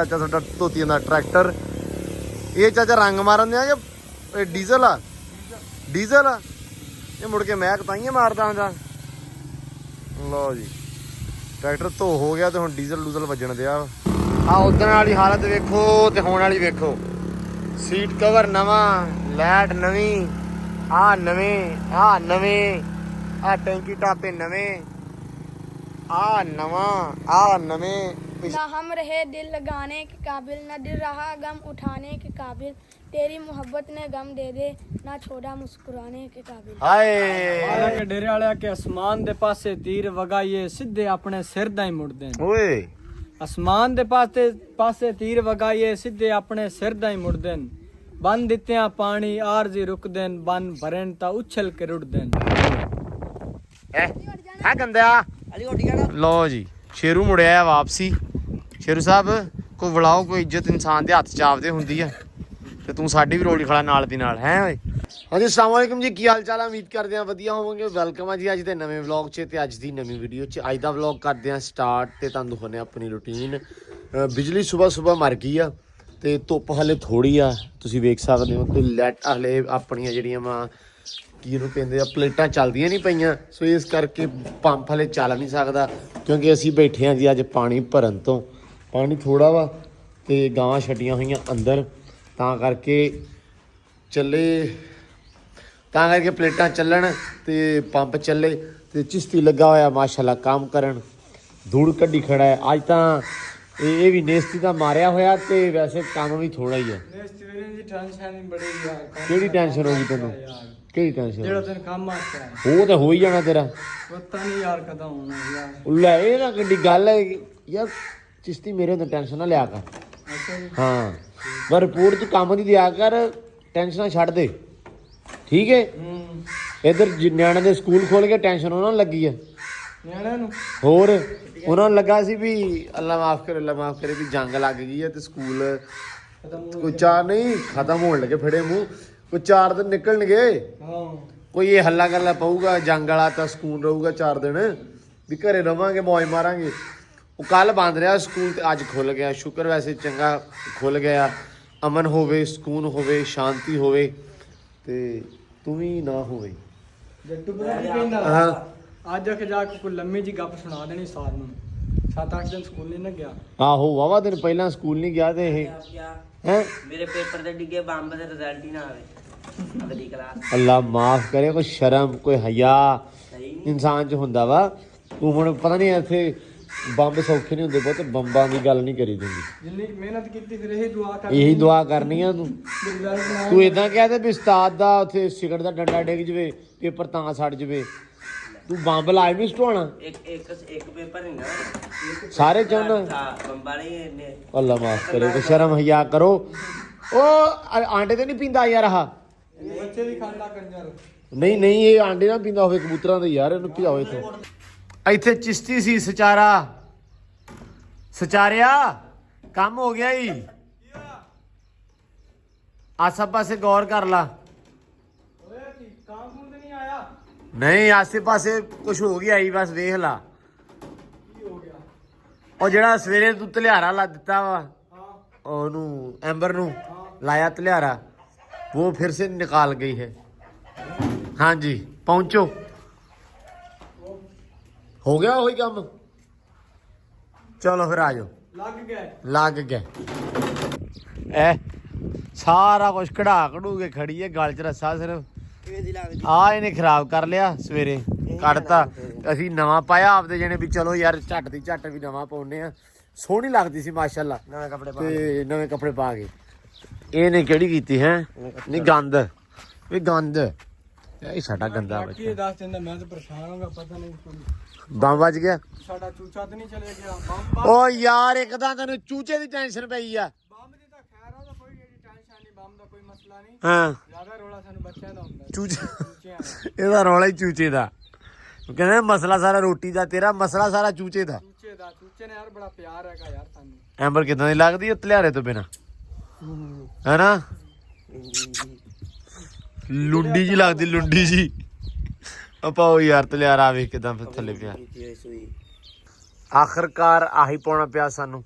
ਚਾਚਾ ਸਾਡਾ ਧੋਤੀਆਂ ਦਾ ਟਰੈਕਟਰ। ਇਹ ਚਾਚਾ ਰੰਗ ਮਾਰਨ ਦਿਆ ਕਿ ਡੀਜ਼ਲ ਆ? ਡੀਜ਼ਲ ਆ ਇਹ। ਮੁੜ ਕੇ ਮਹਿਕ ਤਾਈਆਂ ਮਾਰਦਾ ਹੁੰਦਾ। ਲਓ ਜੀ ਟਰੈਕਟਰ ਧੋ ਹੋ ਗਿਆ ਤੇ ਹੁਣ ਡੀਜ਼ਲ ਡੂਜ਼ਲ ਵੱਜਣ ਦਿਆ। ਆ ਉਦਣ ਵਾਲੀ ਹਾਲਤ ਵੇਖੋ ਤੇ ਹੁਣ ਵਾਲੀ ਵੇਖੋ। ਸੀਟ ਕਵਰ ਨਵਾਂ, ਲਾਈਟ ਨਵੀਂ, ਆ ਨਵੇਂ, ਆ ਟੈਂਕੀ ਟਾਪੇ ਨਵੇਂ, ਆ ਨਵੇਂ। ना हम रहे दिल लगाने के काबिल, ना दिल रहा गम उठाने के काबिल, तेरी मोहब्बत ने गम दे दे, ना छोड़ा मुस्कुराने के काबिल। ਹਾਏ के डेरे वाले के आसमान दे पासे तीर वगाइए सीधे अपने सिर दा ही मुड़दे न। ਓਏ आसमान दे पासे तीर वगाइए सीधे अपने सिर दा ही मुड़दे न। बन दित्तियां पानी आरजी रुकदे न, बन भरन ता उछल के रुड़दे न। ਹੈ ਗੰਦਿਆ। ਲਓ ਜੀ ਸ਼ੇਰੂ ਮੁੜਿਆ ਆ ਵਾਪਸੀ। ਸ਼ੇਰੂ ਸਾਹਿਬ ਕੋਈ ਬੁਲਾਓ, ਕੋਈ ਇੱਜ਼ਤ ਇਨਸਾਨ ਦੇ ਹੱਥ ਚ ਆਪਦੇ ਹੁੰਦੀ ਆ ਤੇ ਤੂੰ ਸਾਡੀ ਵੀ ਰੋਲੀ ਖੜਾ ਨਾਲ ਦੀ ਨਾਲ ਹੈ ਓਏ। ਹਾਂਜੀ ਅਸਲਾਮ ਵਾਲੇਕੁਮ ਜੀ, ਕੀ ਹਾਲ ਚਾਲ ਆ? ਉਮੀਦ ਕਰਦੇ ਆ ਵਧੀਆ ਹੋਵੋਗੇ। ਵੈਲਕਮ ਆ ਜੀ ਅੱਜ ਦੇ ਨਵੇਂ ਵਲੌਗ 'ਚ ਤੇ ਅੱਜ ਦੀ ਨਵੀਂ ਵੀਡੀਓ 'ਚ। ਅੱਜ ਦਾ ਵਲੌਗ ਕਰਦੇ ਆ ਸਟਾਰਟ ਤੇ ਤੁਹਾਨੂੰ ਦਿਖਾਉਂਦੇ ਆ ਆਪਣੀ ਰੂਟੀਨ। ਬਿਜਲੀ ਸਵੇਰ ਮਰ ਗਈ ਆ ਤੇ ਧੁੱਪ ਹਲੇ ਥੋੜੀ ਆ, ਤੁਸੀਂ ਵੇਖ ਸਕਦੇ ਹੋ। ਤੇ ਲਾਈਟ ਹਲੇ ਆਪਣੀਆਂ ਜਿਹੜੀਆਂ ਵਾ ਕੀ ਇਹਨੂੰ ਕਹਿੰਦੇ ਆ ਪਲੇਟਾਂ ਚੱਲਦੀਆਂ ਨਹੀਂ ਪਈਆਂ, ਸੋ ਇਸ ਕਰਕੇ ਪੰਪ ਹਲੇ ਚੱਲ ਨਹੀਂ ਸਕਦਾ ਕਿਉਂਕਿ ਅਸੀਂ ਬੈਠੇ ਹਾਂ ਜੀ ਅੱਜ ਪਾਣੀ ਭਰਨ ਤੋਂ। ਪਾਣੀ ਥੋੜਾ ਵਾ ਤੇ ਗਾਵਾਂ ਛੱਡੀਆਂ ਹੋਈਆਂ ਅੰਦਰ, ਤਾਂ ਕਰਕੇ ਪਲੇਟਾਂ ਚੱਲਣ ਤੇ ਪੰਪ ਚੱਲੇ ਤੇ ਚਿਸ਼ਤੀ ਲੱਗਾ ਹੋਇਆ ਮਾਸ਼ਾਅੱਲਾ ਕੰਮ ਕਰਨ। ਧੂੜ ਕੱਢੀ ਖੜਾ ਹੈ ਅੱਜ ਤਾਂ। ਇਹ ਵੀ ਨੇਸਤੀ ਦਾ ਮਾਰਿਆ ਹੋਇਆ ਤੇ ਵੈਸੇ ਕੰਮ ਵੀ ਥੋੜਾ ਹੀ ਹੈ। ਕਿਹੜੀ ਟੈਨਸ਼ਨ ਹੋ ਗਈ ਤੈਨੂੰ? ਕਿਹੜੀ ਟੈਨਸ਼ਨ? जेड़ा तेन काम आता है ਉਹ ਤਾਂ ਹੋ ਹੀ ਜਾਣਾ ਤੇਰਾ। पता नहीं यार कदा होना यार। ਲੈ ਇਹ ਨਾ ਕਿੱਡੀ ਗੱਲ ਹੈ ਯਾਰ। ਚਿਸ਼ਤੀ ਮੇਰੇ ਹੁੰਦੇ ਟੈਨਸ਼ਨ ਨਾ ਲਿਆ ਕਰ। अच्छा जी। ਹਾਂ ਪਰ ਰਿਪੋਰਟ ਤੂੰ ਕੰਮ ਦੀ ਦਿਆ ਕਰ, ਟੈਨਸ਼ਨਾਂ ਛੱਡ ਦੇ ਠੀਕ ਹੈ। ਇੱਧਰ ਨਿਆਣੇ ਦੇ ਸਕੂਲ ਖੋਲ ਕੇ ਟੈਨਸ਼ਨ ਉਹਨਾਂ ਨੂੰ ਲੱਗੀ ਹੈ। ਨਿਆਣਿਆਂ ਨੂੰ ਹੋਰ ਉਹਨਾਂ ਨੂੰ ਲੱਗਾ ਸੀ ਵੀ ਅੱਲਾ ਮਾਫ ਕਰੇ ਵੀ ਜੰਗ ਲੱਗ ਗਈ ਹੈ ਤੇ ਸਕੂਲ ਕੋਈ ਚਾਰ ਨਹੀਂ ਖਤਮ ਹੋਣ ਲੱਗੇ ਫੜੇ ਮੂੰਹ। ਕੋਈ 4 ਦਿਨ ਨਿਕਲਣਗੇ, ਹਾਂ ਕੋਈ ਇਹ ਹੱਲਾ ਗੱਲਾ ਪਊਗਾ ਜੰਗ ਵਾਲਾ ਤਾਂ ਸਕੂਨ ਰਹੂਗਾ 4 ਦਿਨ ਵੀ ਘਰੇ ਰਵਾਂਗੇ ਮੌਜ ਮਾਰਾਂਗੇ। ਉਹ ਕੱਲ ਬੰਦ ਰਿਹਾ ਸਕੂਲ ਤੇ ਅੱਜ ਖੁੱਲ ਗਿਆ। ਸ਼ੁਕਰ ਵੈਸੇ ਚੰਗਾ ਖੁੱਲ ਗਿਆ। ਅਮਨ ਹੋਵੇ, ਸਕੂਨ ਹੋਵੇ, ਸ਼ਾਂਤੀ ਹੋਵੇ ਤੇ ਤੂੰ ਵੀ ਨਾ ਹੋਵੇ। ਜੱਟੂ ਪਤਾ ਕੀ ਕਹਿੰਦਾ? ਹਾਂ ਅੱਜ ਆ ਕੇ ਜਾ ਕੇ ਕੋਈ ਲੰਮੀ ਜੀ ਗੱਪ ਸੁਣਾ ਦੇਣੀ ਸਾਰ ਨੂੰ। 7-8 ਦਿਨ ਸਕੂਲ ਨਹੀਂ ਨਾ ਗਿਆ। ਆਹੋ ਵਾਵਾ ਦਿਨ ਪਹਿਲਾਂ ਸਕੂਲ ਨਹੀਂ ਗਿਆ ਤੇ ਇਹ ਹੈ ਮੇਰੇ ਪੇਪਰ ਤੇ ਡਿੱਗੇ ਬੰਬ ਦੇ ਰਿਜ਼ਲਟ ਹੀ ਨਾ ਆਵੇ ਅਗਲੀ ਕਲਾਸ। ਅੱਲਾ ਮਾਫ ਕਰੇ। ਕੋਈ ਸ਼ਰਮ ਕੋਈ ਹਯਾ ਇਨਸਾਨ 'ਚ ਹੁੰਦਾ ਵਾ। ਤੂੰ ਹੁਣ ਪਤਾ ਨਹੀਂ ਇੱਥੇ ਬੰਬ ਸੌਖੇ ਨਹੀਂ ਹੁੰਦੇ ਬਹੁਤ, ਬੰਬਾਂ ਦੀ ਗੱਲ ਨਹੀਂ ਕਰੀ ਦਿੰਦੀ। ਜਿੰਨੀ ਮਿਹਨਤ ਕੀਤੀ ਫਿਰ ਇਹੀ ਦੁਆ ਕਰ। ਇਹੀ ਦੁਆ ਕਰਨੀ ਆ ਤੂੰ। ਤੂੰ ਇਦਾਂ ਕਹਿ ਵੀ ਉਸਤਾਦ ਦਾ ਉੱਥੇ ਸਿਗਰਟ ਦਾ ਡੰਡਾ ਡਿੱਗ ਜਵੇ, ਪੇਪਰ ਤਾਂ ਸੜ ਜਵੇ, ਤੂੰ ਬੰਬ ਲਾਇ ਨਹੀਂ ਸਟਵਾਉਣਾ। ਇੱਕ ਪੇਪਰ ਹੀ ਨਾ ਸਾਰੇ ਚਾਹੁੰਦਾ। ਬੰਬਾਂ ਨਹੀਂ ਨੇ। ਅੱਲਾ ਮਾਫ ਕਰੇ। ਕੋਈ ਸ਼ਰਮ ਹਯਾ ਕਰੋ। ਉਹ ਆਂਡੇ ਤੇ ਨਹੀਂ ਪੀਂਦਾ ਯਾਰ। ਆਹ ਬੱਚੇ ਵੀ ਖਾਂਦਾ ਕੰਜਰ। ਨਹੀਂ ਇਹ ਆਂਡੇ ਨਾ ਪੀਂਦਾ ਹੋਵੇ ਕਬੂਤਰਾਂ ਦੇ ਯਾਰ, ਇਹਨੂੰ ਭਜਾਓ ਇੱਥੇ। ਇੱਥੇ ਚਿਸ਼ਤੀ ਸੀ ਸਚਾਰਿਆ ਕੰਮ ਹੋ ਗਿਆ ਈ। ਆਸੇ ਪਾਸੇ ਗੌਰ ਕਰ ਲਾ। ਨਹੀਂ ਆਸੇ ਪਾਸੇ ਕੁਝ ਹੋ ਗਿਆ ਈ, ਬਸ ਵੇਖ ਲਾ। ਉਹ ਜਿਹੜਾ ਸਵੇਰੇ ਤੂੰ ਧਲਿਆਰਾ ਲਾ ਦਿੱਤਾ ਵਾ ਉਹਨੂੰ ਐਂਬਰ ਨੂੰ ਲਾਇਆ ਧਲਿਆਰਾ, ਉਹ ਫਿਰ ਸੇ ਨਿਕਾਲ ਗਈ ਹੈ। ਹਾਂਜੀ ਪਹੁੰਚੋ। ਹੋ ਗਿਆ ਉਹੀ ਕੰਮ। ਚਲੋ ਫਿਰ ਆ ਜਾਓ। ਲੱਗ ਗਏ ਐ ਸਾਰਾ ਕੁਝ ਕਢੂ ਕੇ ਖੜੀ ਹੈ। ਗਲ 'ਚ ਰੱਸਾ ਸਿਰਫ ਆ ਇਹਨੇ ਖਰਾਬ ਕਰ ਲਿਆ। ਸਵੇਰੇ ਕੱਢਤਾ। ਅਸੀਂ ਨਵਾਂ ਪਾਇਆ ਆਪਦੇ ਜਣੇ ਵੀ ਚਲੋ ਯਾਰ ਝੱਟ ਦੀ ਝੱਟ ਵੀ ਨਵਾਂ ਪਾਉਨੇ ਆ। ਸੋਹਣੀ ਲੱਗਦੀ ਸੀ ਮਾਸ਼ਾਅੱਲਾ ਤੇ ਨਵੇਂ ਕੱਪੜੇ ਪਾ ਕੇ। ਇਹਨੇ ਕਿਹੜੀ ਕੀਤੀ ਹੈ? ਨਹੀਂ ਗੰਦ ਵੀ ਗੰਦ ਇਹ ਸਾਡਾ ਗੰਦਾ ਬੱਚਾ। ਕੀ ਦੱਸ ਦਿੰਦਾ ਮੈਂ ਤਾਂ ਪਰੇਸ਼ਾਨ ਹੋਗਾ। ਪਤਾ ਨਹੀਂ ਬੰਬ ਵੱਜ ਗਿਆ ਸਾਡਾ ਚੂਚਾ ਤੇ ਨਹੀਂ ਚਲੇ ਗਿਆ। ਬੰਬ ਓ ਯਾਰ ਇੱਕਦਾਂ ਤੈਨੂੰ ਚੂਚੇ ਦੀ ਟੈਨਸ਼ਨ ਪਈ ਆ। ਬੰਬ ਦੀ ਤਾਂ ਖੈਰ ਆ, ਕੋਈ ਟੈਨਸ਼ਨ ਨਹੀਂ। ਬੰਬ ਦਾ ਕੋਈ ਮਸਲਾ ਨਹੀਂ। ਹਾਂ ਜ਼ਿਆਦਾ ਰੋਲਾ ਸਾਨੂੰ ਬੱਚਿਆਂ ਦਾ ਹੁੰਦਾ। ਚੂਚੇ ਇਹਦਾ ਰੌਲਾ ਹੀ ਚੂਚੇ ਦਾ। ਕਹਿੰਦੇ ਮਸਲਾ ਸਾਰਾ ਰੋਟੀ ਦਾ, ਤੇਰਾ ਮਸਲਾ ਸਾਰਾ ਚੂਚੇ ਦਾ। ਚੂਚੇ ਨੇ ਯਾਰ ਬੜਾ ਪਿਆਰ ਹੈਗਾ ਯਾਰ ਸਾਨੂੰ। ਐਂਬਰ ਕਿਦਾਂ ਦੀ ਲੱਗਦੀ ਧਲਿਆਰੇ ਤੋਂ ਬਿਨਾ ਹੈਨਾ? ਲੁੰਡੀ ਜੀ ਲੱਗਦੀ, ਲੁੰਡੀ ਜੀ। ਆਪਾਂ ਉਹ ਯਾਰ ਧਲਿਆਰਾ ਵੇਖ ਕਿਦਾਂ ਥੱਲੇ ਪਿਆ। ਆਖਰਕਾਰ ਆਹੀ ਪਾਉਣਾ ਪਿਆ ਸਾਨੂੰ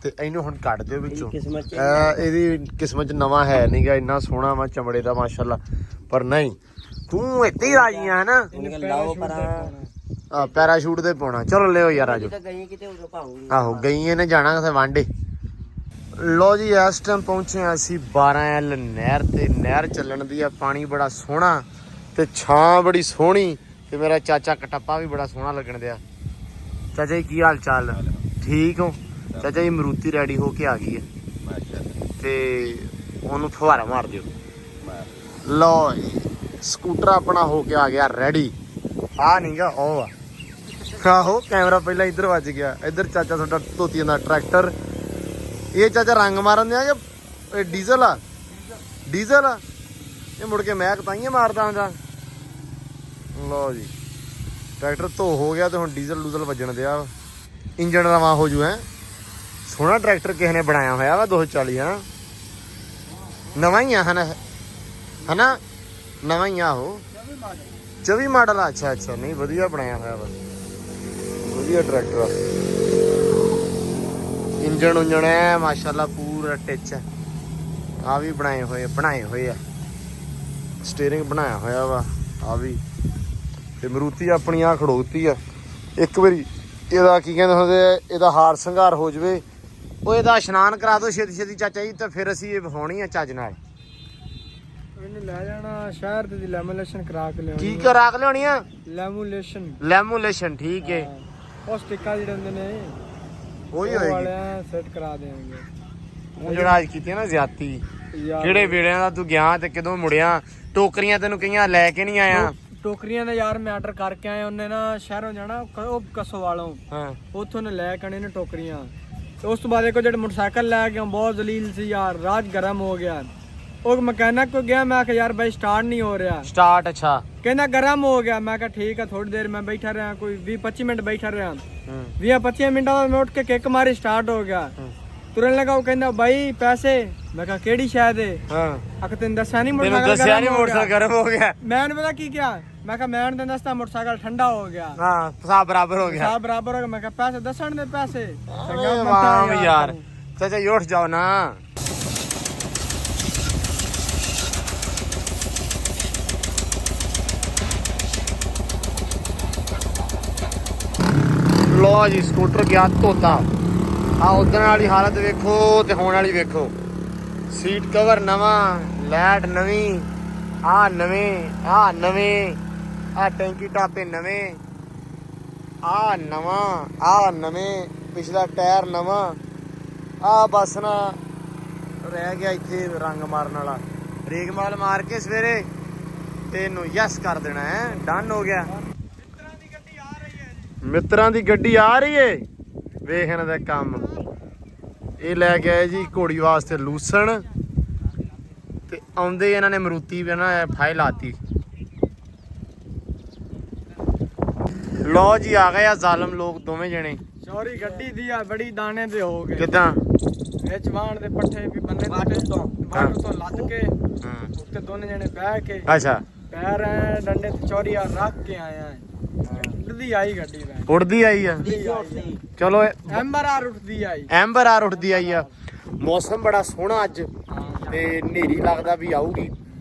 ਤੇ ਇਹਨੂੰ ਹੁਣ ਕੱਢ ਦਿਓ ਵਿੱਚੋਂ। ਕਿਸਮਤ ਚ ਇਹਦੀ ਕਿਸਮਤ 'ਚ ਨਵਾਂ ਹੈ ਨਹੀਂਗਾ, ਇੰਨਾ ਸੋਹਣਾ ਵਾ ਚਮੜੇ ਦਾ ਮਾਸ਼ਾਅੱਲਾ। ਪਰ ਨਹੀਂ, ਤੂੰ ਇੱਥੇ ਹੀ ਰਾਜੀ ਆ ਨਾ। ਉਹਨੇ ਲਾਓ ਪਰਾਂ ਪੈਰਾਸ਼ੂਟ ਤੇ ਪਾਉਣਾ। ਚਲੋ ਲਿਓ ਯਾਰ ਆਜੋ। ਤਾਂ ਗਈ ਕਿਤੇ ਉਦੋਂ ਪਾਉਂਗੀ। ਆਹੋ ਗਈ ਇਹਨੇ ਜਾਣਾ ਕਿਤੇ ਵਾਂਡੇ। ਲੋ ਜੀ ਇਸ ਟਾਈਮ ਪਹੁੰਚੇ ਹਾਂ ਅਸੀਂ 12L ਨਹਿਰ ਤੇ। ਨਹਿਰ ਚੱਲਣ ਦੀ ਆ, ਪਾਣੀ ਬੜਾ ਸੋਹਣਾ ਤੇ ਛਾਂ ਬੜੀ ਸੋਹਣੀ ਤੇ ਮੇਰਾ ਚਾਚਾ ਕਟੱਪਾ ਵੀ ਬੜਾ ਸੋਹਣਾ ਲੱਗਣ ਦਿਆ। ਚਾਚਾ ਜੀ ਕੀ ਹਾਲ ਚਾਲ? ਠੀਕ ਹੋ? ਚਾਚਾ ਜੀ ਮਰੂਤੀ ਰੈਡੀ ਹੋ ਕੇ ਆ ਗਈ ਹੈ ਤੇ ਉਹਨੂੰ ਫੁਹਾਰਾ ਮਾਰ ਦਿਓ। ਲੋ ਜੀ ਸਕੂਟਰ ਆਪਣਾ ਹੋ ਕੇ ਆ ਗਿਆ ਰੈਡੀ। ਆ ਨਹੀਂਗਾ ਉਹ ਆ। ਆਹੋ ਕੈਮਰਾ ਪਹਿਲਾਂ ਇੱਧਰ ਵੱਜ ਗਿਆ। ਇੱਧਰ ਚਾਚਾ ਸਾਡਾ ਧੋਤੀਆਂ ਦਾ ਟਰੈਕਟਰ। ਇਹ ਚਾਚਾ ਰੰਗ ਮਾਰਨ ਦਿਆ ਕਿ ਡੀਜ਼ਲ ਆ? ਡੀਜ਼ਲ ਆ ਇਹ। ਮੁੜ ਕੇ ਮੈਂ ਤਾਈਆਂ ਮਾਰਦਾ ਹੁੰਦਾ। ਲਓ ਜੀ ਟਰੈਕਟਰ ਧੋ ਹੋ ਗਿਆ ਤੇ ਹੁਣ ਡੀਜ਼ਲ ਡੂਜ਼ਲ ਵੱਜਣ ਦਿਆ। ਇੰਜਣ ਨਵਾਂ ਹੋ ਜੂ। ਹੈ ਸੋਹਣਾ ਟਰੈਕਟਰ ਕਿਸੇ ਨੇ ਬਣਾਇਆ ਹੋਇਆ ਵਾ 240। ਹਾਂ ਨਵਾਂ ਹੀ ਆ ਹਨਾ ਨਵਾਂ ਹੀ ਆ ਉਹ 24 ਮਾਡਲ ਆ। ਅੱਛਾ ਅੱਛਾ ਨਹੀਂ ਵਧੀਆ ਬਣਾਇਆ ਹੋਇਆ ਵਾ, ਵਧੀਆ ਟਰੈਕਟਰ ਆ। ਇੰਜਣ ਉਂਜਣ ਹੈ ਮਾਸ਼ਾਅੱਲਾ ਪੂਰਾ ਟਿਚ ਹੈ। ਆ ਵੀ ਬਣਾਏ ਹੋਏ ਆ। ਸਟੀਅਰਿੰਗ ਬਣਾਇਆ ਹੋਇਆ ਵਾ ਆ ਵੀ। ਤੇ ਮਰੂਤੀ ਆਪਣੀ ਆ ਖੜੋਤੀ ਆ। ਇੱਕ ਵਾਰੀ ਇਹਦਾ ਕੀ ਕਹਿੰਦੇ ਹੁੰਦੇ, ਇਹਦਾ ਹਾਰ ਸ਼ਿੰਗਾਰ ਹੋ ਜਵੇ, ਉਹ ਇਹਦਾ ਇਸ਼ਨਾਨ ਕਰਾ ਦਿਓ ਛੇਤੀ ਛੇਤੀ ਚਾਚਾ ਜੀ, ਤੇ ਫਿਰ ਅਸੀਂ ਇਹ ਵਿਖਾਉਣੀ ਆ ਚੱਜ ਨਾਲ। ਇਹਨੂੰ ਲੈ ਜਾਣਾ ਸ਼ਹਿਰ ਤੇ ਲੈਮੂਲੇਸ਼ਨ ਕਰਾ ਕੇ ਲਿਆਉਣੀ। ਕੀ ਕਰਾ ਕੇ ਲਿਆਉਣੀ ਆ? ਲੈਮੂਲੇਸ਼ਨ ਠੀਕ ਹੈ। ਉਹ ਸਟਿੱਕਾਂ ਜਿਹੜੇ ਹੁੰਦੇ ਨੇ ਉਹੀ ਹੋਏਗੀ ਵਾਲਿਆਂ ਸੈੱਟ ਕਰਾ ਦੇਣਗੇ। ਉਹ ਜਿਹੜਾ ਅੱਜ ਕੀਤੀ ਨਾ ਜ਼ਿਆਦਤੀ। ਕਿਹੜੇ ਵੇਲਿਆਂ ਦਾ ਤੂੰ ਗਿਆ ਤੇ ਕਦੋਂ ਮੁੜਿਆ? ਟੋਕਰੀਆਂ ਤੈਨੂੰ ਕਈਆਂ ਲੈ ਕੇ ਨਹੀਂ ਆਇਆ। ਟੋਕਰੀਆਂ ਦਾ ਯਾਰ ਮੈਂ ਆਰਡਰ ਕਰਕੇ ਆਇਆ। ਉਹਨੇ ਨਾ ਸ਼ਹਿਰੋਂ ਜਾਣਾ, ਉਹ ਕਸੋ ਵਾਲੋਂ। ਹਾਂ ਉੱਥੋਂ ਨੇ ਲੈ ਕੇ ਆਣੇ ਨੇ ਟੋਕਰੀਆਂ। ਤੇ ਉਸ ਤੋਂ ਬਾਅਦ ਇੱਕ ਜਿਹੜੇ ਮੋਟਰਸਾਈਕਲ ਲੈ ਕੇ ਬਹੁਤ ਜ਼ਲੀਲ ਸੀ ਯਾਰ, ਰਾਜ ਗਰਮ ਹੋ ਗਿਆ। ਉਹ ਮਕੈਨਿਕ ਕੋ ਗਿਆ, ਮੈਂ ਕਿਹਾ ਯਾਰ ਬਾਈ ਸਟਾਰਟ ਨਹੀਂ ਹੋ ਰਿਹਾ। ਸਟਾਰਟ ਅੱਛਾ ਕਹਿੰਦਾ ਗਰਮ ਹੋ ਗਿਆ। ਮੈਂ ਕਿਹਾ ਠੀਕ ਆ। ਥੋੜੀ ਦੇਰ ਮੈਂ ਬੈਠਾ ਰਿਹਾ, ਕੋਈ 20-25 ਮਿੰਟ ਬੈਠਾ ਰਿਹਾ। 20-25 ਮਿੰਟਾਂ ਬਾਅਦ ਮੈਂ ਉੱਠ ਕੇ ਕਿੱਕ ਮਾਰੀ, ਸਟਾਰਟ ਹੋ ਗਿਆ। ਤੁਰਨ ਲੱਗਾ, ਉਹ ਕਹਿੰਦਾ ਬਾਈ ਪੈਸੇ। ਮੈਂ ਕਿਹਾ ਕਿਹੜੀ ਸ਼ਾਇਦ ਹੈ? ਹਾਂ ਤੈਨੂੰ ਦੱਸਿਆ ਨਹੀਂ ਮੋਟਰਸਾਈਕਲ ਗਰਮ ਹੋ ਗਿਆ। ਮੈਂ ਪਤਾ ਕੀ ਕਿਹਾ? ਮੈਂ ਕਿਹਾ ਮੈਂ ਤੈਨੂੰ ਦੱਸਦਾ ਮੋਟਰਸਾਈਕਲ ਠੰਡਾ ਹੋ ਗਿਆ। ਹਾਂ ਹਿਸਾਬ ਬਰਾਬਰ ਹੋ ਗਿਆ। ਹਿਸਾਬ ਬਰਾਬਰ ਹੋ ਗਿਆ। ਮੈਂ ਕਿਹਾ ਪੈਸੇ ਦੱਸਣ ਦੇ ਪੈਸੇ। ਵਾਹ ਯਾਰ ਚਾਚਾ ਜੀ ਉੱਠ ਜਾਓ ਨਾ। ਲੋ ਜੀ ਸਕੂਟਰ ਗਿਆ ਧੋਤਾ। ਆ ਉਦਣ ਵਾਲੀ ਹਾਲਤ ਵੇਖੋ ਤੇ ਹੁਣ ਵਾਲੀ ਵੇਖੋ। ਸੀਟ ਕਵਰ ਨਵਾਂ, ਲਾਈਟ ਨਵੀਂ, ਆ ਨਵੇਂ, ਆ ਟੈਂਕੀ ਟਾਪੇ ਨਵੇਂ, ਆ ਨਵੇਂ, ਪਿਛਲਾ ਟਾਇਰ ਨਵਾਂ। ਆ ਬਸ ਨਾ ਰਹਿ ਗਿਆ ਇੱਥੇ ਰੰਗ ਮਾਰਨ ਵਾਲਾ। ਰੇਗ ਮਾਲ ਮਾਰ ਕੇ ਸਵੇਰੇ ਤੇ ਇਹਨੂੰ ਯੈਸ ਕਰ ਦੇਣਾ ਹੈ। ਡਨ ਹੋ ਗਿਆ। ਮਿੱਤਰਾਂ ਦੀ ਗੱਡੀ ਆ ਰਹੀ ਏ। ਵੇਖ ਇਹਨਾਂ ਦਾ ਕੰਮ। ਇਹ ਲੈ ਕੇ ਆਏ ਜੀ ਘੋੜੀ ਵਾਸਤੇ ਲੂਸਣ ਤੇ ਆਉਂਦੇ ਇਹਨਾਂ ਨੇ ਮਰੂਤੀ ਵੀ ਨਾ ਫਾਇਲ ਲਾਤੀ। ਲੋ ਜੀ ਆ ਗਏ ਆ ਜ਼ਾਲਮ ਲੋਕ ਦੋਵੇਂ ਜਣੇ। ਚੋਰੀ ਗੱਡੀ ਦੀ ਆ ਬੜੀ ਦਾਣੇ ਤੇ ਹੋ ਗਏ। ਕਿਦਾਂ? ਵਿੱਚ ਵਾਣ ਦੇ ਪੱਠੇ ਵੀ ਬੰਨੇ ਬਾਟਲ ਤੋਂ ਲੱਦ ਕੇ ਉੱਤੇ ਦੋਨੇ ਜਣੇ ਬਹਿ ਕੇ ਅੱਛਾ ਪੈਰ ਡੰਡੇ ਤੇ ਚੋਰੀ ਆ ਰੱਖ ਕੇ ਆਇਆ। ਉੱਡਦੀ ਆਈ ਗੱਡੀ ਵੈ। ਉੜਦੀ ਆਈ ਆ। ਚਲੋ ਐਂਬਰ ਆਰ ਉੱਠਦੀ ਆਈ। ਐਂਬਰ ਆਰ ਉੱਠਦੀ ਆਈ ਆ। ਮੌਸਮ ਬੜਾ ਸੋਹਣਾ ਅੱਜ ਤੇ ਹਨੇਰੀ ਲੱਗਦਾ ਵੀ ਆਊਗੀ।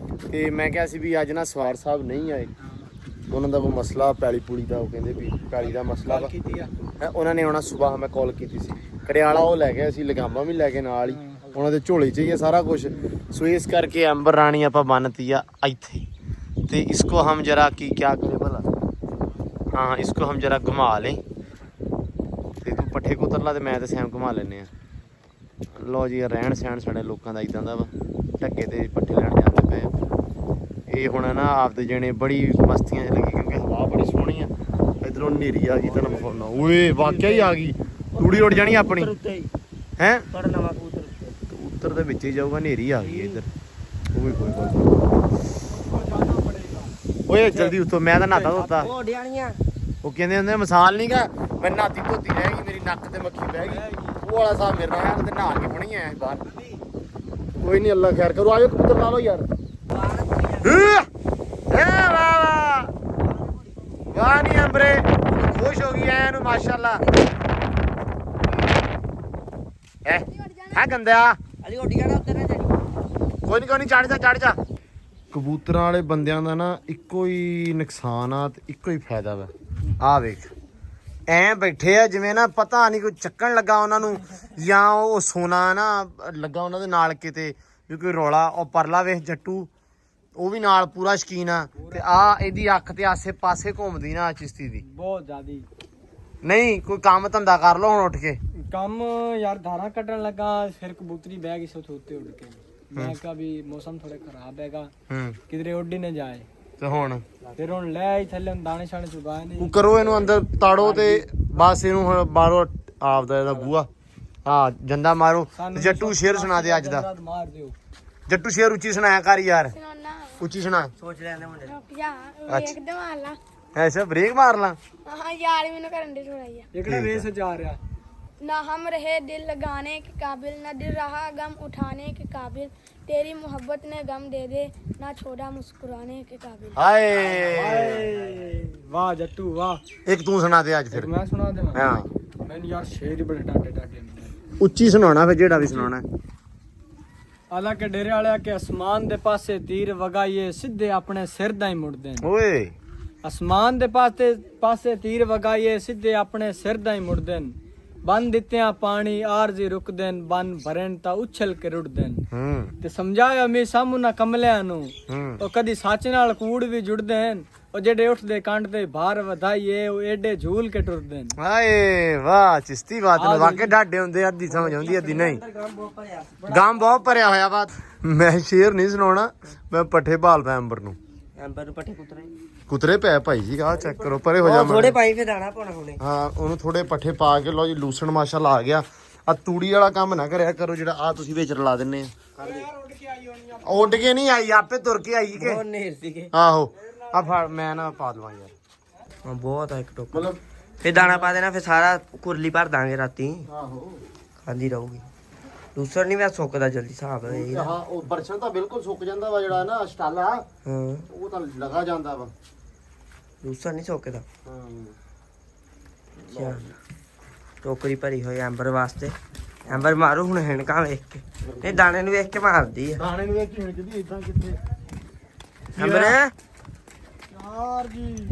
ਤੇ ਮੈਂ ਕਿਹਾ ਸੀ ਵੀ ਅੱਜ ਨਾ ਸਵਾਰ ਸਾਹਿਬ ਨਹੀਂ ਆਏ। ਉਹਨਾਂ ਦਾ ਕੋਈ ਮਸਲਾ ਪੈਲੀ ਪੂਲੀ ਦਾ, ਉਹ ਕਹਿੰਦੇ ਵੀ ਪੈਲੀ ਦਾ ਮਸਲਾ ਵਾ। ਉਹਨਾਂ ਨੇ ਆਉਣਾ ਸੁਬਾਹ, ਮੈਂ ਕਾਲ ਕੀਤੀ ਸੀ। ਕਰਿਆਲਾ ਉਹ ਲੈ ਗਏ, ਅਸੀਂ ਲਗਾਮਾਂ ਵੀ ਲੈ ਕੇ ਨਾਲ ਹੀ। ਉਹਨਾਂ ਦੇ ਝੋਲੇ 'ਚ ਹੀ ਹੈ ਸਾਰਾ ਕੁਝ। ਸੋ ਇਸ ਕਰਕੇ ਐਂਬਰ ਰਾਣੀ ਆਪਾਂ ਬੰਨਤੀ ਆ ਇੱਥੇ। ਤੇ ਇਸਕੋ ਹਮ ਜਰਾ ਕੀ ਕਿਆ ਕਰੇ ਭਲਾ। ਹਾਂ ਇਸਕੋ ਹਮ ਜਰਾ ਘੁਮਾ ਲੈ। ਤੇ ਤੂੰ ਪੱਠੇ ਕੁਤਰ ਲਾ ਤੇ ਮੈਂ ਤੇ ਸੈਮ ਘੁਮਾ ਲੈਨੇ ਆ। ਲੋ ਜੀ ਰਹਿਣ ਸਹਿਣ ਸਾਡੇ ਲੋਕਾਂ ਦਾ ਇਦਾਂ ਦਾ ਵਾ। ਢੱਕੇ ਤੇ ਪੱਠੇ ਲੈਣ ਜਾਂਦੇ ਪਏ। ਇਹ ਹੁਣ ਨਾ ਆਪਦੇ ਜਣੇ ਬੜੀ ਮਸਤੀਆਂ 'ਚ ਲੱਗੀ ਕਿਉਂਕਿ ਹਵਾ ਬੜੀ ਸੋਹਣੀ ਆ। ਇਧਰੋਂ ਹਨੇਰੀ ਆ ਗਈ ਤੁਹਾਨੂੰ ਵਿਖਾਉਣਾ। ਓਏ ਵਾਕਿਆ ਹੀ ਆ ਗਈ। ਤੂੜੀ ਉੱਡ ਜਾਣੀ ਆਪਣੀ ਹੈ। ਕਬੂਤਰ ਦੇ ਵਿੱਚ ਹੀ ਜਾਊਗਾ। ਹਨੇਰੀ ਆ ਗਈ ਇੱਧਰ। ਓਏ ਓਏ ਜਲਦੀ ਉੱਤੋਂ। ਮੈਂ ਤਾਂ ਨਹਾਤਾ ਧੋਤਾ। ਉਹ ਕਹਿੰਦੇ ਹੁੰਦੇ ਮਿਸਾਲ ਨਹੀਂ ਗਾ, ਮੈਂ ਨਹਾਤੀ ਧੋਤੀ ਰਹਿ ਗਈ, ਮੇਰੀ ਨੱਕ ਤੇ ਮੱਖੀ ਬਹਿ ਗਈ। ਉਹ ਵਾਲਾ ਸਾਹਿਬ ਮੇਰੇ ਨਾਲ ਤੇ ਨਹਾ ਕੇ ਹੁਣੀ ਆਇਆ ਬਾਹਰ। ਕੋਈ ਨਹੀਂ ਅੱਲਾ ਖੈਰ ਕਰੂ। ਆਜੋ ਕਬੂਤਰ ਲਾ ਲਓ ਯਾਰ। ਵਾਹ ਨੀ ਅੰਬਰੇ ਖੁਸ਼ ਹੋ ਗਈ ਐ ਨੂੰ ਮਾਸ਼ਾਅੱਲਾ। ਹੈ ਗੰਦਿਆ ਅਲੀ ਉੱਡ ਗਿਆ ਨਾ ਉੱਧਰ ਨਾ ਚੜੀ। ਕੋਈ ਨਹੀਂ ਚੜ ਜਾ ਕਬੂਤਰਾਂ ਵਾਲੇ ਬੰਦਿਆਂ ਦਾ ਨਾ ਇੱਕੋ ਹੀ ਨੁਕਸਾਨ ਆ ਤੇ ਇੱਕੋ ਹੀ ਫਾਇਦਾ ਵਾ। ਆ ਵੇਖ ਐ ਬੈਠੇ ਆ ਜਿਵੇਂ ਨਾ ਪਤਾ ਨਹੀਂ ਕੋਈ ਚੱਕਣ ਲੱਗਾ ਉਹਨਾਂ ਨੂੰ ਜਾਂ ਉਹ ਸੋਨਾ ਨਾ ਲੱਗਾ ਉਹਨਾਂ ਦੇ ਨਾਲ ਕਿਤੇ ਵੀ ਕੋਈ ਰੌਲਾ। ਉਹ ਪਰਲਾ ਵੇਖ ਜੱਟੂ ਉਹ ਵੀ ਨਾਲ ਪੂਰਾ ਸ਼ਕੀਨ ਆ ਤੇ ਆ ਇਹਦੀ ਅੱਖ ਤੇ ਆਸੇ ਪਾਸੇ ਘੁੰਮਦੀ ਨਾ ਚਿਸ਼ਤੀ ਦੀ ਬਹੁਤ ਜ਼ਿਆਦੀ। ਨਹੀਂ ਕੋਈ ਕੰਮ ਧੰਦਾ ਕਰ ਲਓ ਹੁਣ ਉੱਠ ਕੇ। ਕੰਮ ਯਾਰ ਧਾਰਾਂ ਕੱਢਣ ਲੱਗਾ ਫਿਰ ਕਬੂਤਰੀ ਬਹਿ ਗਈ ਸੋਚ ਉੱਤੇ ਉੱਡ ਕੇ। ਮੈਂ ਕਿਹਾ ਵੀ ਮੌਸਮ ਥੋੜਾ ਖਰਾਬ ਹੈਗਾ ਕਿਧਰੇ ਉੱਡ ਹੀ ਨਾ ਜਾਏ ਤੇ ਹੁਣ ਫਿਰ ਹੁਣ ਲੈ ਆਈ ਥੱਲੇ ਦਾਣੇ ਛਾਣੇ ਚੁਗਾਏ ਨੇ। ਕਰੋ ਇਹਨੂੰ ਅੰਦਰ ਤਾੜੋ ਤੇ ਬਸ ਇਹਨੂੰ ਹੁਣ ਬਾਹਰੋਂ ਆਪਦਾ ਇਹਦਾ ਬੂਆ ਹਾਂ ਜੰਦਾ ਮਾਰੋ। ਜੱਟੂ ਸ਼ੇਰ ਸੁਣਾ ਦੇ ਅੱਜ ਦਾ। ਮਾਰ ਦਿਓ ਜੱਟੂ ਸ਼ੇਰ ਉੱਚੀ ਸੁਣਾਇਆ ਕਰ ਯਾਰ सुनाना ਉੱਚੀ ਸੁਣਾ। ਸੋਚ ਲੈਂਦੇ ਮੁੰਡੇ रुक जा एक दम आला ਐਸਾ ਬ੍ਰੇਕ ਮਾਰ ਲਾਂ। हाँ यार मैंने करंडे छोड़ाई है ਇਕੜਾ ਰੇਸ ਜਾ ਰਿਹਾ। ना हम रहे दिल लगाने के काबिल ना दिल रहा गम उठाने के काबिल तेरी मोहब्बत ने गम दे दे ना छोड़ा मुस्कुराने के काबिल। ਹਾਏ ਵਾਹ ਜੱਟੂ ਵਾਹ। ਇੱਕ ਤੂੰ ਸੁਣਾ ਦੇ ਅੱਜ ਫਿਰ। ਮੈਂ ਸੁਣਾ ਦੇਵਾਂ। ਹਾਂ ਮੈਨੂੰ ਯਾਰ ਸ਼ੇਰ ਹੀ ਬੜੇ ਡਾਡੇ ਡਾਡੇ ਨੇ। ਉੱਚੀ ਸੁਣਾਉਣਾ ਫਿਰ ਜਿਹੜਾ ਵੀ ਸੁਣਾਉਣਾ। ਆਲਾ ਕੇ ਡੇਰੇ ਵਾਲਿਆ ਕੇ ਅਸਮਾਨ ਦੇ ਪਾਸੇ ਤੀਰ ਵਗਾਈਏ ਸਿੱਧੇ ਆਪਣੇ ਸਿਰ ਦਾ ਹੀ ਮੁੜਦੇ ਨੇ। ਓਏ ਅਸਮਾਨ ਦੇ ਪਾਸੇ ਤੀਰ ਵਗਾਈਏ ਸਿੱਧੇ ਆਪਣੇ ਸਿਰ ਦਾ ਹੀ ਮੁੜਦੇ ਨੇ। ਬੰਨ ਦਿੱਤਿਆਂ ਪਾਣੀ ਆਰਜ਼ੀ ਰੁਕਦੇ ਨੇ ਬੰਨ ਭਰਨ ਤਾਂ ਉਛਲ ਕੇ ਰੁੜਦੇ ਨੇ। ਤੇ ਸਮਝਾਇਆ ਮੀ ਸਾਹਮਣਾ ਕਮਲਿਆਂ ਨੂੰ ਉਹ ਕਦੀ ਸੱਚ ਨਾਲ ਕੂੜ ਵੀ ਜੁੜਦੇ ਨੇ। ਉਹ ਜਿਹੜੇ ਉੱਠਦੇ ਕੰਡ ਤੇ ਭਾਰ ਵਧਾਈਏ ਉਹ ਏਡੇ ਝੂਲ ਕੇ ਟੁਰਦੇ ਨੇ। ਹਾਏ ਵਾਹ ਚਿਸ਼ਤੀ ਬਾਤ ਨੇ ਵਾਕੇ ਢਾਡੇ ਹੁੰਦੇ ਅੱਧੀ ਸਮਝ ਆਉਂਦੀ ਅੱਧੀ ਨਹੀਂ। ਗਮ ਬਹੁਤ ਭਰਿਆ ਹੋਇਆ ਬਾਤ। ਮੈਂ ਸ਼ੇਰ ਨਹੀਂ ਸੁਣਾਉਣਾ ਮੈਂ ਪੱਠੇ ਭਾਲ ਪਿਆ ਅੰਬਰ ਨੂੰ। ਐਂਬਰ ਨੂੰ ਪੱਠੇ ਕੁੱਤਰੇ ਕੁਤਰੇ ਪੈ ਭਾਈ ਜੀ ਆਹ ਚੈੱਕ ਕਰੋ ਪਰੇ ਹੋ ਜਾ। ਥੋੜੇ ਪਾਈ ਫਿਰ ਦਾਣਾ ਪਾਉਣਾ ਹੁਣੇ। ਹਾਂ ਉਹਨੂੰ ਥੋੜੇ ਪੱਠੇ ਪਾ ਕੇ ਲਓ ਜੀ ਲੂਸਣ ਮਾਸ਼ਾਅੱਲਾ ਆ ਗਿਆ। ਆ ਤੂੜੀ ਵਾਲਾ ਕੰਮ ਨਾ ਕਰਿਆ ਕਰੋ ਜਿਹੜਾ ਆ ਤੁਸੀਂ ਵਿੱਚ ਰਲਾ ਦਿੰਨੇ ਆ। ਉੱਡ ਕੇ ਨਹੀਂ ਆਈ ਆਪੇ ਤੁਰ ਕੇ ਆਈ ਕਿ ਬਹੁਤ ਨੇਰ ਸੀਗੇ। ਆਹੋ ਆ ਫੜ ਮੈਂ ਨਾ ਪਾ ਦਵਾਂ ਯਾਰ। ਬਹੁਤ ਆ ਇੱਕ ਟੋਕਾ। ਮਤਲਬ ਫਿਰ ਦਾਣਾ ਪਾ ਦੇਣਾ ਫਿਰ ਸਾਰਾ ਕੁਰਲੀ ਭਰ ਦਾਂਗੇ ਰਾਤੀ ਆਹੋ ਖਾਂਦੀ ਰਹੂਗੀ। ਦੂਸਰ ਨਹੀਂ ਮੈਂ ਸੁੱਕਦਾ ਜਲਦੀ ਹਿਸਾਬ ਹੈ ਇਹਦਾ। ਹਾਂ ਉਹ ਬਰਛਣ ਤਾਂ ਬਿਲਕੁਲ ਸੁੱਕ ਜਾਂਦਾ ਵਾ ਜਿਹੜਾ ਨਾ ਸਟਾਲਾ ਹਾਂ ਉਹ ਤਾਂ ਲਗਾ ਜਾਂਦਾ ਵਾ। ਦੂਸਰ ਨਹੀਂ ਸੁੱਕਦਾ। ਹਾਂ ਚੱਲ ਟੋਕਰੀ ਭਰੀ ਹੋਈ ਐਂਬਰ ਵਾਸਤੇ। ਐਂਬਰ ਮਾਰੂ ਹੁਣ ਹਿਣਕਾਂ ਵੇਖ ਕੇ ਇਹ ਦਾਣੇ ਨੂੰ ਵੇਖ ਕੇ ਮਾਰਦੀ ਆ। ਦਾਣੇ ਨੂੰ ਵੇਖ ਹਿਣਕਦੀ ਇਦਾਂ ਕਿੱਥੇ ਐਂਬਰ ਯਾਰ ਜੀ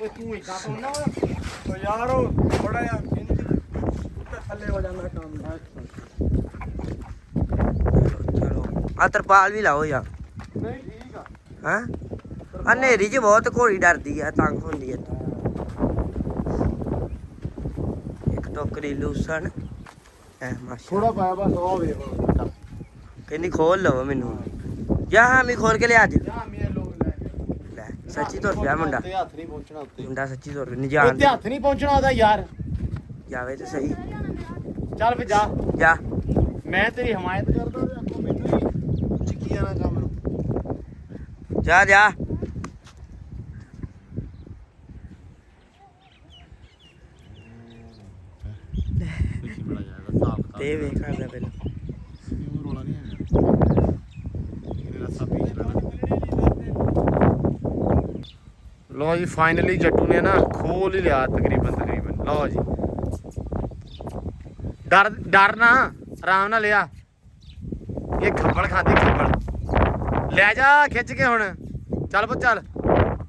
ਓਏ ਤੂੰ ਇਦਾਂ ਤੋਂ ਨਾ ਉਹ ਯਾਰ ਉਹ ਥੋੜਾ ਜਿਹਾ ਉੱਤੇ ਥੱਲੇ ਹੋ ਜਾਂਦਾ ਕੰਮ ਦਾ। ਚਲੋ ਆ ਤਰਪਾਲ ਵੀ ਲਾਓ ਯਾਰ। ਨਹੀਂ ਠੀਕ ਆ। ਹਾਂ ਹਨੇਰੀ 'ਚ ਬਹੁਤ ਘੋੜੀ ਡਰਦੀ ਆ ਤੰਗ ਹੁੰਦੀ ਆ। ਇੱਕ ਟੋਕਰੀ ਲੂਸਣ ਐ ਮਾਸ਼ਾ ਥੋੜਾ ਪਾਇਆ ਬਸ ਉਹ ਵੇਖ ਹੁਣ ਕਹਿੰਦੀ ਖੋਲ ਲਵੋ ਮੈਨੂੰ ਜਾ ਹਾਂ ਮੈਂ ਖੋਲ ਕੇ ਲਿਆ ਅੱਜ। ਜਾ ਮੇਰੇ ਲੋਕ ਲੈ ਲੈ ਸੱਚੀ ਤੁਰ ਪਿਆ ਮੁੰਡਾ। ਤੇ ਹੱਥ ਨਹੀਂ ਪਹੁੰਚਣਾ ਉੱਤੇ ਮੁੰਡਾ ਸੱਚੀ ਤੁਰ ਪਿਆ ਨਹੀਂ ਜਾਣ ਉੱਤੇ ਹੱਥ ਨਹੀਂ ਪਹੁੰਚਣਾ ਉਹਦਾ ਯਾਰ। ਜਾਵੇ ਤੇ ਸਹੀ। ਚੱਲ ਫੇ ਜਾ ਜਾ ਮੈਂ ਤੇਰੀ ਹਮਾਇਤ ਕਰਦਾ ਤੇ ਅੱਗੋਂ ਮੈਨੂੰ ਹੀ ਚਿੱਕੀ ਜਾਣਾ ਕੰਮ ਨੂੰ। ਜਾ ਜਾ ਤੇ ਵੇਖਾਂ ਲੈ ਪਹਿਲਾਂ। ਲੋ ਜੀ ਫਾਈਨਲੀ ਜੱਟੂ ਨੇ ਨਾ ਖੋਲ ਹੀ ਲਿਆ ਤਕਰੀਬਨ ਲੋ ਜੀ। ਡਰ ਨਾ ਆਰਾਮ ਨਾਲ ਲਿਆ। ਇਹ ਖੱਬਲ ਖਾਂਦੀ ਖੱਬਲ ਲੈ ਜਾ ਖਿੱਚ ਕੇ ਹੁਣ। ਚੱਲ ਪੁੱਤ ਚੱਲ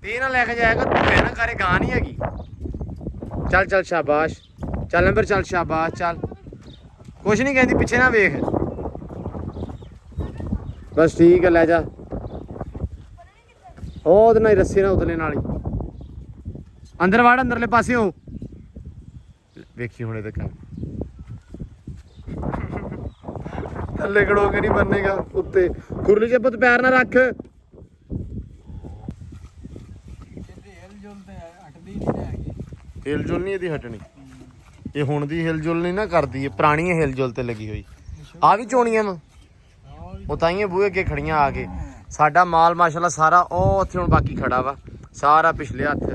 ਤੇ ਨਾ ਲੈ ਕੇ ਜਾਏਗਾ ਤੂੰ ਇਹ ਨਾ ਕਰੇ ਗਾਂ ਨਹੀਂ ਹੈਗੀ। ਚੱਲ ਸ਼ਾਬਾਸ਼ ਚੱਲ ਨੰਬਰ ਚੱਲ ਸ਼ਾਬਾਸ਼ ਚੱਲ ਕੁਛ ਨਹੀਂ ਕਹਿੰਦੀ ਪਿੱਛੇ ਨਾ ਵੇਖ ਬਸ ਠੀਕ ਹੈ ਲੈ ਜਾ। ਉਹਦੇ ਨਾਲ ਹੀ ਰੱਸੇ ਨਾਲ ਉਤਲੇ ਨਾਲ ਹੀ ਅੰਦਰ ਵੜ ਅੰਦਰਲੇ ਪਾਸੇ ਹੋ ਵੇਖੀ ਹੁਣ ਇਹਦੇ ਕੰਮ ਥੱਲੇ ਖੜੋ ਕੇ ਨਹੀਂ ਬੰਨੇਗਾ ਉੱਤੇ ਖੁਰਲੀ 'ਚ ਪੁੱਤ ਪੈਰ ਨਾ ਰੱਖ। ਹਿਲਜੁਲ ਨਹੀਂ ਇਹਦੀ ਹਟਣੀ। ਇਹ ਹੁਣ ਦੀ ਹਿਲਜੁਲ ਨਹੀਂ ਨਾ ਕਰਦੀ ਇਹ ਪੁਰਾਣੀ ਹਿਲਜੁਲ ਤੇ ਲੱਗੀ ਹੋਈ। ਆ ਵੀ ਚੋਣੀਆਂ ਵਾ ਉਹ ਤਾਈਆਂ ਬੂਹੇ ਅੱਗੇ ਖੜੀਆਂ ਆ ਕੇ। ਸਾਡਾ ਮਾਲ ਮਾਸ਼ਾਅੱਲਾ ਸਾਰਾ ਉਹ ਉੱਥੇ ਹੁਣ ਬਾਕੀ ਖੜਾ ਵਾ ਸਾਰਾ ਪਿਛਲੇ ਹੱਥ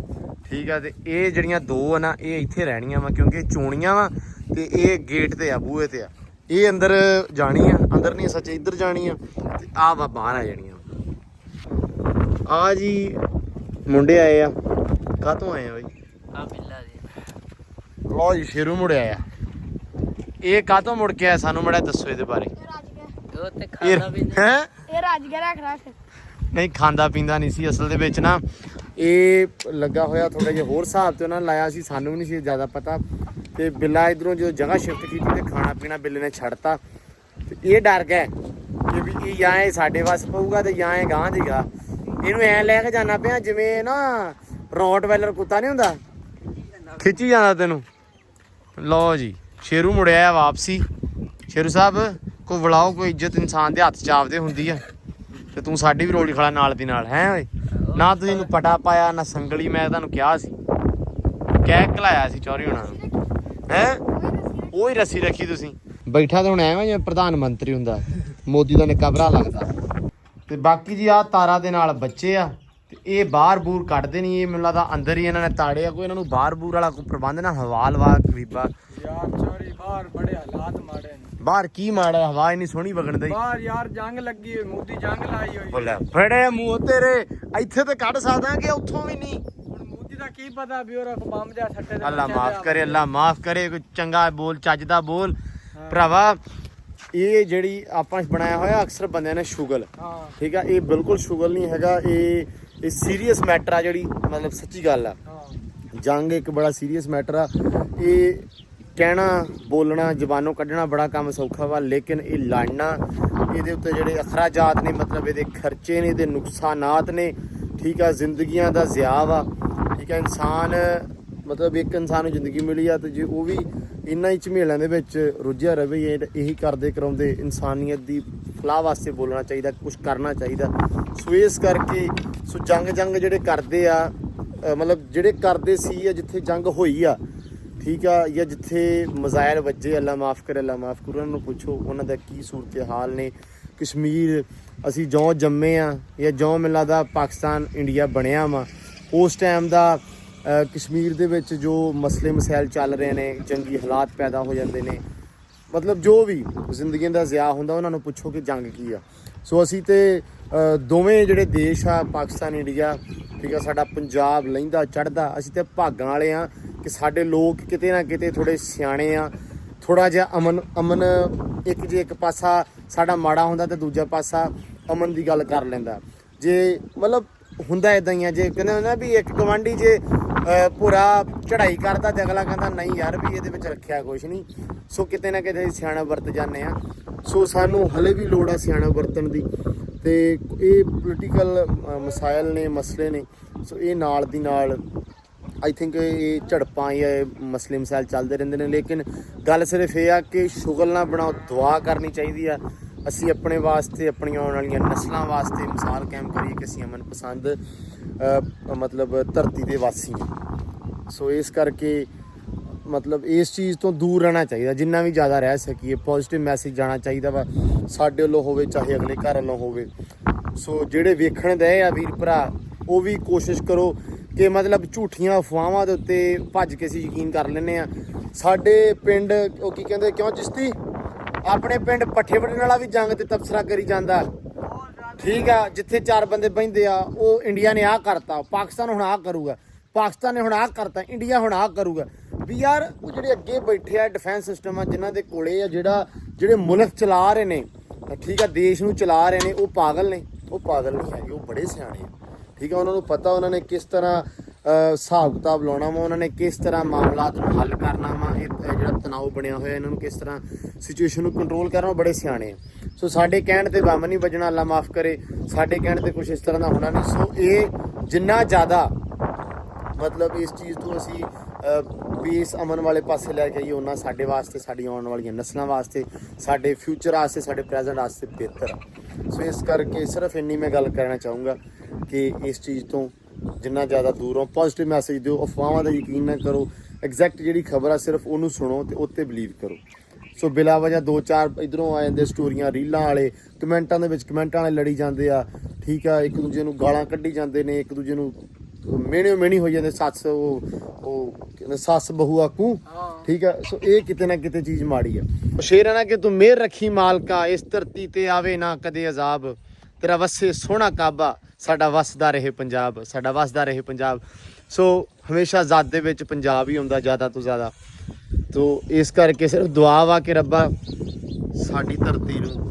ਠੀਕ ਆ। ਤੇ ਇਹ ਜਿਹੜੀਆਂ ਦੋ ਆ ਨਾ ਇਹ ਇੱਥੇ ਰਹਿਣੀਆਂ ਵਾ ਕਿਉਂਕਿ ਇਹ ਚੋਣੀਆਂ ਵਾ ਤੇ ਇਹ ਗੇਟ ਤੇ ਆ ਬੂਹੇ ਤੇ ਆ। ਇਹ ਅੰਦਰ ਜਾਣੀ ਆ ਅੰਦਰ ਨਹੀਂ ਸੱਚ ਇੱਧਰ ਜਾਣੀ ਆ ਤੇ ਆ ਵਾ ਬਾਹਰ ਆ ਜਾਣੀਆਂ। ਆ ਜੀ ਮੁੰਡੇ ਆਏ ਆ ਕਾਹਤੋਂ ਆਏ ਆ ਬਈ? ਆ ਬਿੱਲਾ ਦੇ ਲਓ ਜੀ ਸ਼ੇਰੂ ਮੁੜਿਆ ਆ। ਇਹ ਕਾਹਤੋਂ ਮੁੜ ਕੇ ਆਇਆ ਸਾਨੂੰ ਮੜਾ ਦੱਸੋ ਇਹਦੇ ਬਾਰੇ। ये राजगर ਹੈ ये राजगर रख ਨਹੀਂ ਖਾਂਦਾ ਪੀਂਦਾ ਨਹੀਂ ਸੀ ਅਸਲ ਦੇ ਵਿੱਚ ਨਾ। ਇਹ ਲੱਗਾ ਹੋਇਆ ਥੋੜਾ ਜਿਹਾ ਹੋਰ ਹਿਸਾਬ ਤੇ ਉਹਨਾਂ ਨੇ ਲਾਇਆ ਸੀ, ਸਾਨੂੰ ਵੀ ਨਹੀਂ ਸੀ ਜ਼ਿਆਦਾ ਪਤਾ। ਤੇ ਬਿੱਲਾ ਇਧਰੋਂ ਜਦੋਂ ਜਗ੍ਹਾ ਸ਼ਿਫਟ ਕੀਤੀ ਤੇ ਖਾਣਾ ਪੀਣਾ ਬਿੱਲੇ ਨੇ ਛੱਡਤਾ। ਤੇ ਇਹ ਡਰ ਗਿਆ ਕਿ ਵੀ ਇਹ ਜਾਂ ਇਹ ਸਾਡੇ ਵੱਸ ਪਊਗਾ ਤੇ ਜਾਂ ਇਹ ਗਾਂਹ ਦੀਗਾ। ਇਹਨੂੰ ਐ ਲੈ ਕੇ ਜਾਣਾ ਪਿਆ ਜਿਵੇਂ ਨਾ ਰੋਟ ਵੈਲਰ ਕੁੱਤਾ ਨਹੀਂ ਹੁੰਦਾ, ਖਿੱਚੀ ਜਾਂਦਾ ਤੈਨੂੰ। ਲਓ ਜੀ ਸ਼ੇਰੂ ਮੁੜਿਆ ਆ ਵਾਪਸੀ। ਸ਼ੇਰੂ ਸਾਹਿਬ ਕੋਈ ਬੁਲਾਓ, ਕੋਈ ਇੱਜ਼ਤ ਇਨਸਾਨ ਦੇ ਹੱਥ ਚ ਆਪਦੇ ਹੁੰਦੀ ਆ, ਤੇ ਤੂੰ ਸਾਡੀ ਵੀ ਰੋਲੀ ਖੜਾ ਨਾਲ ਦੀ ਨਾਲ ਹੈ ਓਏ। ਨਾ ਤੁਸੀਂ ਇਹਨੂੰ ਪਟਾ ਪਾਇਆ ਨਾ ਸੰਗਲੀ, ਮੈਂ ਤੁਹਾਨੂੰ ਕਿਹਾ ਸੀ, ਕਹਿ ਘਲਾਇਆ ਸੀ ਚੌਰੀ ਹੋਣਾ ਨੂੰ ਹੈ। ਉਹ ਹੀ ਰੱਸੀ ਰੱਖੀ ਤੁਸੀਂ। ਬੈਠਾ ਤਾਂ ਹੁਣ ਐਵੇਂ ਜਿਵੇਂ ਪ੍ਰਧਾਨ ਮੰਤਰੀ ਹੁੰਦਾ, ਮੋਦੀ ਦਾ ਨਿੱਕਾ ਭਰਾ ਲੱਗਦਾ। ਤੇ ਬਾਕੀ ਜੀ ਆ ਤਾਰਾਂ ਦੇ ਨਾਲ ਬੱਚੇ ਆ, ਤੇ ਇਹ ਬਾਹਰ ਬੂਰ ਕੱਢਦੇ ਨਹੀਂ। ਇਹ ਮੈਨੂੰ ਲੱਗਦਾ ਅੰਦਰ ਹੀ ਇਹਨਾਂ ਨੇ ਤਾੜੇ ਆ। ਕੋਈ ਇਹਨਾਂ ਨੂੰ ਬਾਹਰ ਬੂਰ ਵਾਲਾ ਕੋਈ ਪ੍ਰਬੰਧ ਨਾ, ਹਵਾ ਲਵਾ ਕਰੀਬਾ यार चोरी बाहर बड़े हालात माड़े ने। ਬਾਹਰ ਕੀ ਮਾੜਾ, ਹਵਾ ਇੰਨੀ ਸੋਹਣੀ ਵਗਣ ਦੀ। बाहर यार जंग लगी हुई, मोदी जंग लाई हुई। ਬੋਲਿਆ ਫੜੇ ਮੂੰਹ ਤੇਰੇ, ਇੱਥੇ ਤੇ ਕੱਢ ਸਕਦਾ ਕਿ ਉੱਥੋਂ ਵੀ ਨਹੀਂ। ਹੁਣ मोदी ਦਾ ਕੀ ਪਤਾ ਵੀ ਉਹ ਬੰਬ ਜਾ ਛੱਟੇ ਦੇ ਅੱਲਾ ਮਾਫ ਕਰੇ, ਅੱਲਾ ਮਾਫ ਕਰੇ। ਕੋਈ ਚੰਗਾ ਬੋਲ, ਚੱਜ ਦਾ ਬੋਲ ਭਰਾਵਾ। ਇਹ ਜਿਹੜੀ ਆਪਾਂ ਬਣਾਇਆ ਹੋਇਆ ਅਕਸਰ ਬੰਦਿਆਂ ਨੇ ਸ਼ੁਗਲ, ਹਾਂ ਠੀਕ ਆ, ਇਹ ਬਿਲਕੁਲ ਸ਼ੁਗਲ ਨਹੀਂ ਹੈਗਾ। ਇਹ ਸੀਰੀਅਸ ਮੈਟਰ ਆ, ਜਿਹੜੀ ਮਤਲਬ ਸੱਚੀ ਗੱਲ ਆ। ਹਾਂ ਜੰਗ ਇੱਕ ਬੜਾ ਸੀਰੀਅਸ ਮੈਟਰ ਆ। ਇਹ ਕਹਿਣਾ ਬੋਲਣਾ ਜ਼ਬਾਨੋਂ ਕੱਢਣਾ ਬੜਾ ਕੰਮ ਸੌਖਾ ਵਾ, ਲੇਕਿਨ ਇਹ ਲੜਨਾ, ਇਹਦੇ ਉੱਤੇ ਜਿਹੜੇ ਅਖਰਾਜਾਤ ਨੇ, ਮਤਲਬ ਇਹਦੇ ਖਰਚੇ ਨੇ, ਇਹਦੇ ਨੁਕਸਾਨਾਤ ਨੇ, ਠੀਕ ਆ, ਜ਼ਿੰਦਗੀਆਂ ਦਾ ਜ਼ਿਆ ਵਾ, ਠੀਕ ਆ। ਇਨਸਾਨ ਮਤਲਬ ਇੱਕ ਇਨਸਾਨ ਨੂੰ ਜ਼ਿੰਦਗੀ ਮਿਲੀ ਆ, ਤੇ ਜੇ ਉਹ ਵੀ ਇਹਨਾਂ ਹੀ ਝਮੇਲਿਆਂ ਦੇ ਵਿੱਚ ਰੁੱਝਿਆ ਰਵੇ, ਇਹੀ ਕਰਦੇ ਕਰਾਉਂਦੇ, ਇਨਸਾਨੀਅਤ ਦੀ ਫਲਾਹ ਵਾਸਤੇ ਬੋਲਣਾ ਚਾਹੀਦਾ, ਕੁਝ ਕਰਨਾ ਚਾਹੀਦਾ। ਸੋ ਇਸ ਕਰਕੇ ਜੰਗ ਜਿਹੜੇ ਕਰਦੇ ਆ, ਮਤਲਬ ਜਿਹੜੇ ਕਰਦੇ ਸੀ, ਜਾਂ ਜਿੱਥੇ ਜੰਗ ਹੋਈ ਆ, ਠੀਕ ਆ, ਜਾਂ ਜਿੱਥੇ ਮਜ਼ਾਇਲ ਵੱਜੇ, ਅੱਲਾ ਮਾਫ ਕਰੇ, ਅੱਲਾ ਮਾਫ ਕਰੇ, ਉਹਨਾਂ ਨੂੰ ਪੁੱਛੋ ਉਹਨਾਂ ਦਾ ਕੀ ਸੂਰਤ ਹਾਲ ਨੇ। ਕਸ਼ਮੀਰ ਅਸੀਂ ਜਿਉਂ ਜੰਮੇ ਆ, ਜਾਂ ਜਿਉਂ ਮੈਨੂੰ ਲੱਗਦਾ ਪਾਕਿਸਤਾਨ ਇੰਡੀਆ ਬਣਿਆ ਵਾ, ਉਸ ਟਾਈਮ ਦਾ ਕਸ਼ਮੀਰ ਦੇ ਵਿੱਚ ਜੋ ਮਸਲੇ ਮਸਾਇਲ ਚੱਲ ਰਹੇ ਨੇ, ਜੰਗੀ ਹਾਲਾਤ ਪੈਦਾ ਹੋ ਜਾਂਦੇ ਨੇ, ਮਤਲਬ ਜੋ ਵੀ ਜ਼ਿੰਦਗੀ ਦਾ ਜ਼ਿਆ ਹੁੰਦਾ, ਉਹਨਾਂ ਨੂੰ ਪੁੱਛੋ ਕਿ ਜੰਗ ਕੀ ਆ। ਸੋ ਅਸੀਂ ਤੇ ਦੋਵੇਂ ਜਿਹੜੇ ਦੇਸ਼ ਆ, ਪਾਕਿਸਤਾਨ ਇੰਡੀਆ, ਠੀਕ ਆ, ਸਾਡਾ ਪੰਜਾਬ ਲਹਿੰਦਾ ਚੜ੍ਹਦਾ, ਅਸੀਂ ਤੇ ਭਾਗਾਂ ਵਾਲੇ ਆ ਕਿ ਸਾਡੇ ਲੋਕ ਕਿਤੇ ਨਾ ਕਿਤੇ ਥੋੜੇ ਸਿਆਣੇ ਆ। ਥੋੜਾ ਜਿਹਾ ਅਮਨ ਇੱਕ ਪਾਸਾ ਸਾਡਾ ਮਾੜਾ ਹੁੰਦਾ ਤੇ ਦੂਜਾ ਪਾਸਾ ਅਮਨ ਦੀ ਗੱਲ ਕਰ ਲੈਂਦਾ। ਜੇ ਮਤਲਬ ਹੁੰਦਾ ਇਦਾਂ ਹੀ ਆ, ਜੇ ਕਹਿੰਦੇ ਹੁੰਦਾ ਵੀ ਇੱਕ ਗਵਾਂਢੀ ਜੇ ਪੂਰਾ ਚੜ੍ਹਾਈ ਕਰਦਾ ਤੇ ਅਗਲਾ ਕਹਿੰਦਾ ਨਹੀਂ ਯਾਰ ਵੀ ਇਹਦੇ ਵਿੱਚ ਰੱਖਿਆ ਕੁਛ ਨਹੀਂ। ਸੋ ਕਿਤੇ ਨਾ ਕਿਤੇ ਸਿਆਣਾ ਵਰਤ ਜਾਂਦੇ ਆ। ਸੋ ਸਾਨੂੰ ਹਲੇ ਵੀ ਲੋੜ ਆ ਸਿਆਣਾ ਵਰਤਣ ਦੀ। ਤੇ ਇਹ ਪੋਲੀਟੀਕਲ ਮਸਾਇਲ ਨੇ, ਮਸਲੇ ਨੇ, ਸੋ ਇਹ ਨਾਲ ਦੀ ਨਾਲ ਆਈ ਥਿੰਕ ਇਹ ਝੜਪਾਂ ਜਾਂ ਮਸਲੇ ਮਸਾਇਲ ਚੱਲਦੇ ਰਹਿੰਦੇ ਨੇ। ਲੇਕਿਨ ਗੱਲ ਸਿਰਫ ਇਹ ਆ ਕਿ ਸ਼ੁਗਲ ਨਾ ਬਣਾਓ, ਦੁਆ ਕਰਨੀ ਚਾਹੀਦੀ ਆ। ਅਸੀਂ ਆਪਣੇ ਵਾਸਤੇ, ਆਪਣੀਆਂ ਆਉਣ ਵਾਲੀਆਂ ਨਸਲਾਂ ਵਾਸਤੇ ਮਿਸਾਲ ਕਾਇਮ ਕਰੀਏ ਕਿ ਅਸੀਂ ਅਮਨ ਪਸੰਦ ਮਤਲਬ ਧਰਤੀ ਦੇ ਵਾਸੀ ਹਾਂ। ਸੋ ਇਸ ਕਰਕੇ ਮਤਲਬ ਇਸ ਚੀਜ਼ ਤੋਂ ਦੂਰ ਰਹਿਣਾ ਚਾਹੀਦਾ, ਜਿੰਨਾ ਵੀ ਜ਼ਿਆਦਾ ਰਹਿ ਸਕੀਏ। ਪੋਜ਼ਿਟਿਵ ਮੈਸੇਜ ਜਾਣਾ ਚਾਹੀਦਾ ਵਾ, ਸਾਡੇ ਵੱਲੋਂ ਹੋਵੇ ਚਾਹੇ ਅਗਲੇ ਘਰ ਵੱਲੋਂ ਹੋਵੇ। ਸੋ ਜਿਹੜੇ ਵੇਖਣ ਦੇ ਆ ਵੀਰ ਭਰਾ, ਉਹ ਵੀ ਕੋਸ਼ਿਸ਼ ਕਰੋ ਕਿ ਮਤਲਬ ਝੂਠੀਆਂ ਅਫਵਾਹਾਂ ਦੇ ਉੱਤੇ ਭੱਜ ਕੇ ਅਸੀਂ ਯਕੀਨ ਕਰ ਲੈਂਦੇ ਆ। ਸਾਡੇ ਪਿੰਡ ਉਹ ਕੀ ਕਹਿੰਦੇ, ਕਿਉਂ ਚਿਸ਼ਤੀ, ਆਪਣੇ ਪਿੰਡ ਪੱਠੇ ਵੱਢਣ ਵਾਲਾ ਵੀ ਜੰਗ ਤੇ ਤਬਸਰਾ ਕਰੀ ਜਾਂਦਾ, ਠੀਕ ਆ। ਜਿੱਥੇ ਚਾਰ ਬੰਦੇ ਬਹਿੰਦੇ ਆ, ਉਹ ਇੰਡੀਆ ਨੇ ਆਹ ਕਰਤਾ, ਪਾਕਿਸਤਾਨ ਹੁਣ ਆਹ ਕਰੂਗਾ, ਪਾਕਿਸਤਾਨ ਨੇ ਹੁਣ ਆਹ ਕਰਤਾ, ਇੰਡੀਆ ਹੁਣ ਆਹ ਕਰੂਗਾ। ਵੀ ਯਾਰ ਉਹ ਜਿਹੜੇ ਅੱਗੇ ਬੈਠੇ ਆ ਡਿਫੈਂਸ ਸਿਸਟਮ ਆ, ਜਿਨ੍ਹਾਂ ਦੇ ਕੋਲੇ ਆ, ਜਿਹੜੇ ਮੁਲਕ ਚਲਾ ਰਹੇ ਨੇ, ਠੀਕ ਆ, ਦੇਸ਼ ਨੂੰ ਚਲਾ ਰਹੇ ਨੇ, ਉਹ ਪਾਗਲ ਨੇ? ਉਹ ਪਾਗਲ ਨਹੀਂ ਹੈਗੇ, ਉਹ ਬੜੇ ਸਿਆਣੇ ਆ, ਠੀਕ ਆ। ਉਹਨਾਂ ਨੂੰ ਪਤਾ ਉਹਨਾਂ ਨੇ ਕਿਸ ਤਰ੍ਹਾਂ ਹਿਸਾਬ ਕਿਤਾਬ ਲਾਉਣਾ ਵਾ, ਉਹਨਾਂ ਨੇ ਕਿਸ ਤਰ੍ਹਾਂ ਮਾਮਲਾਤ ਨੂੰ ਹੱਲ ਕਰਨਾ ਵਾ। ਇਹ ਜਿਹੜਾ ਤਣਾਅ ਬਣਿਆ ਹੋਇਆ, ਇਹਨਾਂ ਨੂੰ ਕਿਸ ਤਰ੍ਹਾਂ ਸਿਚੁਏਸ਼ਨ ਨੂੰ ਕੰਟਰੋਲ ਕਰਨਾ, ਬੜੇ ਸਿਆਣੇ ਆ। ਸੋ ਸਾਡੇ ਕਹਿਣ ਤੇ ਬੰਮ ਨਹੀਂ ਵੱਜਣਾ, ਅੱਲਾ ਮਾਫ ਕਰੇ, ਸਾਡੇ ਕਹਿਣ ਤੇ ਕੁਛ ਇਸ ਤਰ੍ਹਾਂ ਦਾ ਹੋਣਾ ਨਹੀਂ। ਸੋ ਇਹ ਜਿੰਨਾ ਜ਼ਿਆਦਾ ਮਤਲਬ ਇਸ ਚੀਜ਼ ਤੋਂ ਅਸੀਂ ਪੀਸ ਅਮਨ ਵਾਲੇ ਪਾਸੇ ਲੈ ਕੇ ਆਈਏ, ਉਹਨਾਂ ਸਾਡੇ ਵਾਸਤੇ, ਸਾਡੀ ਆਉਣ ਵਾਲੀਆਂ ਨਸਲਾਂ ਵਾਸਤੇ, ਸਾਡੇ ਫਿਊਚਰ ਵਾਸਤੇ, ਸਾਡੇ ਪ੍ਰੈਜ਼ੈਂਟ ਵਾਸਤੇ ਬਿਹਤਰ ਆ। ਸੋ ਇਸ ਕਰਕੇ ਸਿਰਫ ਇੰਨੀ ਮੈਂ ਗੱਲ ਕਰਨਾ ਚਾਹੂੰਗਾ ਕਿ ਇਸ ਚੀਜ਼ ਤੋਂ ਜਿੰਨਾ ਜ਼ਿਆਦਾ ਦੂਰ ਹੋ, ਪੋਜ਼ਿਟਿਵ ਮੈਸੇਜ ਦਿਓ, ਅਫਵਾਹਾਂ ਦਾ ਯਕੀਨ ਨਾ ਕਰੋ। ਐਗਜ਼ੈਕਟ ਜਿਹੜੀ ਖਬਰ ਆ ਸਿਰਫ ਉਹਨੂੰ ਸੁਣੋ ਤੇ ਉੱਤੇ ਬਿਲੀਵ ਕਰੋ। ਸੋ ਬਿਲਾ ਵਜ੍ਹਾ 2-4 ਇੱਧਰੋਂ ਆ ਜਾਂਦੇ ਸਟੋਰੀਆਂ, ਰੀਲਾਂ ਵਾਲੇ, ਕਮੈਂਟਾਂ ਦੇ ਵਿੱਚ ਕਮੈਂਟਾਂ ਵਾਲੇ ਲੜੀ ਜਾਂਦੇ ਆ, ਠੀਕ ਆ, ਇੱਕ ਦੂਜੇ ਨੂੰ ਗਾਲਾਂ ਕੱਢੀ ਜਾਂਦੇ ਨੇ, ਇੱਕ ਦੂਜੇ ਨੂੰ ਮਿਹਣੀ ਹੋ ਜਾਂਦੇ, ਸੱਸ ਉਹ ਕਹਿੰਦੇ ਸੱਸ ਬਹੂ ਆਕੂ, ਠੀਕ ਆ। ਸੋ ਇਹ ਕਿਤੇ ਨਾ ਕਿਤੇ ਚੀਜ਼ ਮਾੜੀ ਆ। ਸ਼ੇਰ ਨਾ ਕਿ ਤੂੰ ਮਿਹਰ ਰੱਖੀ ਮਾਲਕਾ, ਇਸ ਧਰਤੀ ਤੇ ਆਵੇ ਨਾ ਕਦੇ ਅਜ਼ਾਬ, ਤੇਰਾ ਵਸੇ ਸੋਹਣਾ ਕਾਬਾ, ਸਾਡਾ ਵਸਦਾ ਰਹੇ ਪੰਜਾਬ, ਸਾਡਾ ਵਸਦਾ ਰਹੇ ਪੰਜਾਬ। ਸੋ ਹਮੇਸ਼ਾ ਜ਼ਦ ਦੇ ਵਿੱਚ ਪੰਜਾਬ ਹੀ ਹੁੰਦਾ ਜ਼ਿਆਦਾ ਤੋਂ ਜ਼ਿਆਦਾ। ਤੋ ਇਸ ਕਰਕੇ ਸਿਰਫ ਦੁਆ ਵਾ ਕਿ ਰੱਬਾ ਸਾਡੀ ਧਰਤੀ ਨੂੰ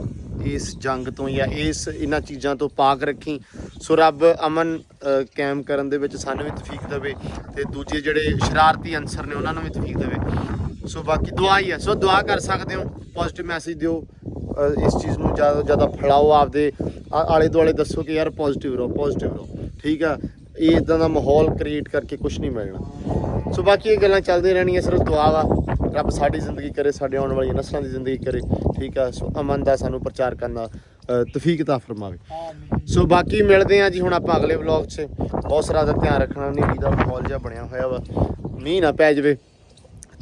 ਇਸ ਜੰਗ ਤੋਂ ਜਾਂ ਇਹਨਾਂ ਚੀਜ਼ਾਂ ਤੋਂ ਪਾਕ ਰੱਖੀ। ਸੋ ਰੱਬ ਅਮਨ ਕਾਇਮ ਕਰਨ ਦੇ ਵਿੱਚ ਸਾਨੂੰ ਵੀ ਤੌਫੀਕ ਦੇਵੇ ਤੇ ਦੂਜੇ ਜਿਹੜੇ ਸ਼ਰਾਰਤੀ ਅਨਸਰ ਨੇ ਉਹਨਾਂ ਨੂੰ ਵੀ ਤੌਫੀਕ ਦੇਵੇ। ਸੋ ਬਾਕੀ ਦੁਆ ਹੀ ਹੈ। ਸੋ ਦੁਆ ਕਰ ਸਕਦੇ ਹੋ, ਪੋਜ਼ਿਟਿਵ ਮੈਸੇਜ ਦਿਓ, ਇਸ ਚੀਜ਼ ਨੂੰ ਜ਼ਿਆਦਾ ਤੋਂ ਜ਼ਿਆਦਾ ਫੈਲਾਓ, ਆਪਦੇ ਆਲੇ ਦੁਆਲੇ ਦੱਸੋ ਕਿ ਯਾਰ ਪੋਜ਼ਿਟਿਵ ਰਹੋ, ਠੀਕ ਆ। ਇਹ ਇਦਾਂ ਦਾ ਮਾਹੌਲ ਕ੍ਰੀਏਟ ਕਰਕੇ ਕੁਝ ਨਹੀਂ ਮਿਲਣਾ। ਸੋ ਬਾਕੀ ਇਹ ਗੱਲਾਂ ਚੱਲਦੀਆਂ ਰਹਿਣੀਆਂ, ਸਿਰਫ ਦੁਆ ਵਾ ਰੱਬ ਸਾਡੀ ਜ਼ਿੰਦਗੀ ਕਰੇ, ਸਾਡੇ ਆਉਣ ਵਾਲੀਆਂ ਨਸਲਾਂ ਦੀ ਜ਼ਿੰਦਗੀ ਕਰੇ, ਠੀਕ ਆ। ਸੋ ਅਮਨ ਦਾ ਸਾਨੂੰ ਪ੍ਰਚਾਰ ਕਰਨ ਦਾ ਤੌਫੀਕ ਅਤਾ ਫਰਮਾਵੇ। ਸੋ ਬਾਕੀ ਮਿਲਦੇ ਹਾਂ ਜੀ ਹੁਣ ਆਪਾਂ ਅਗਲੇ ਵਲੌਗ 'ਚ। ਬਹੁਤ ਸਾਰਾ ਦਾ ਧਿਆਨ ਰੱਖਣਾ, ਹਨੇਰੀ ਦਾ ਮਾਹੌਲ ਜਿਹਾ ਬਣਿਆ ਹੋਇਆ ਵਾ, ਮੀਂਹ ਨਾ ਪੈ ਜਾਵੇ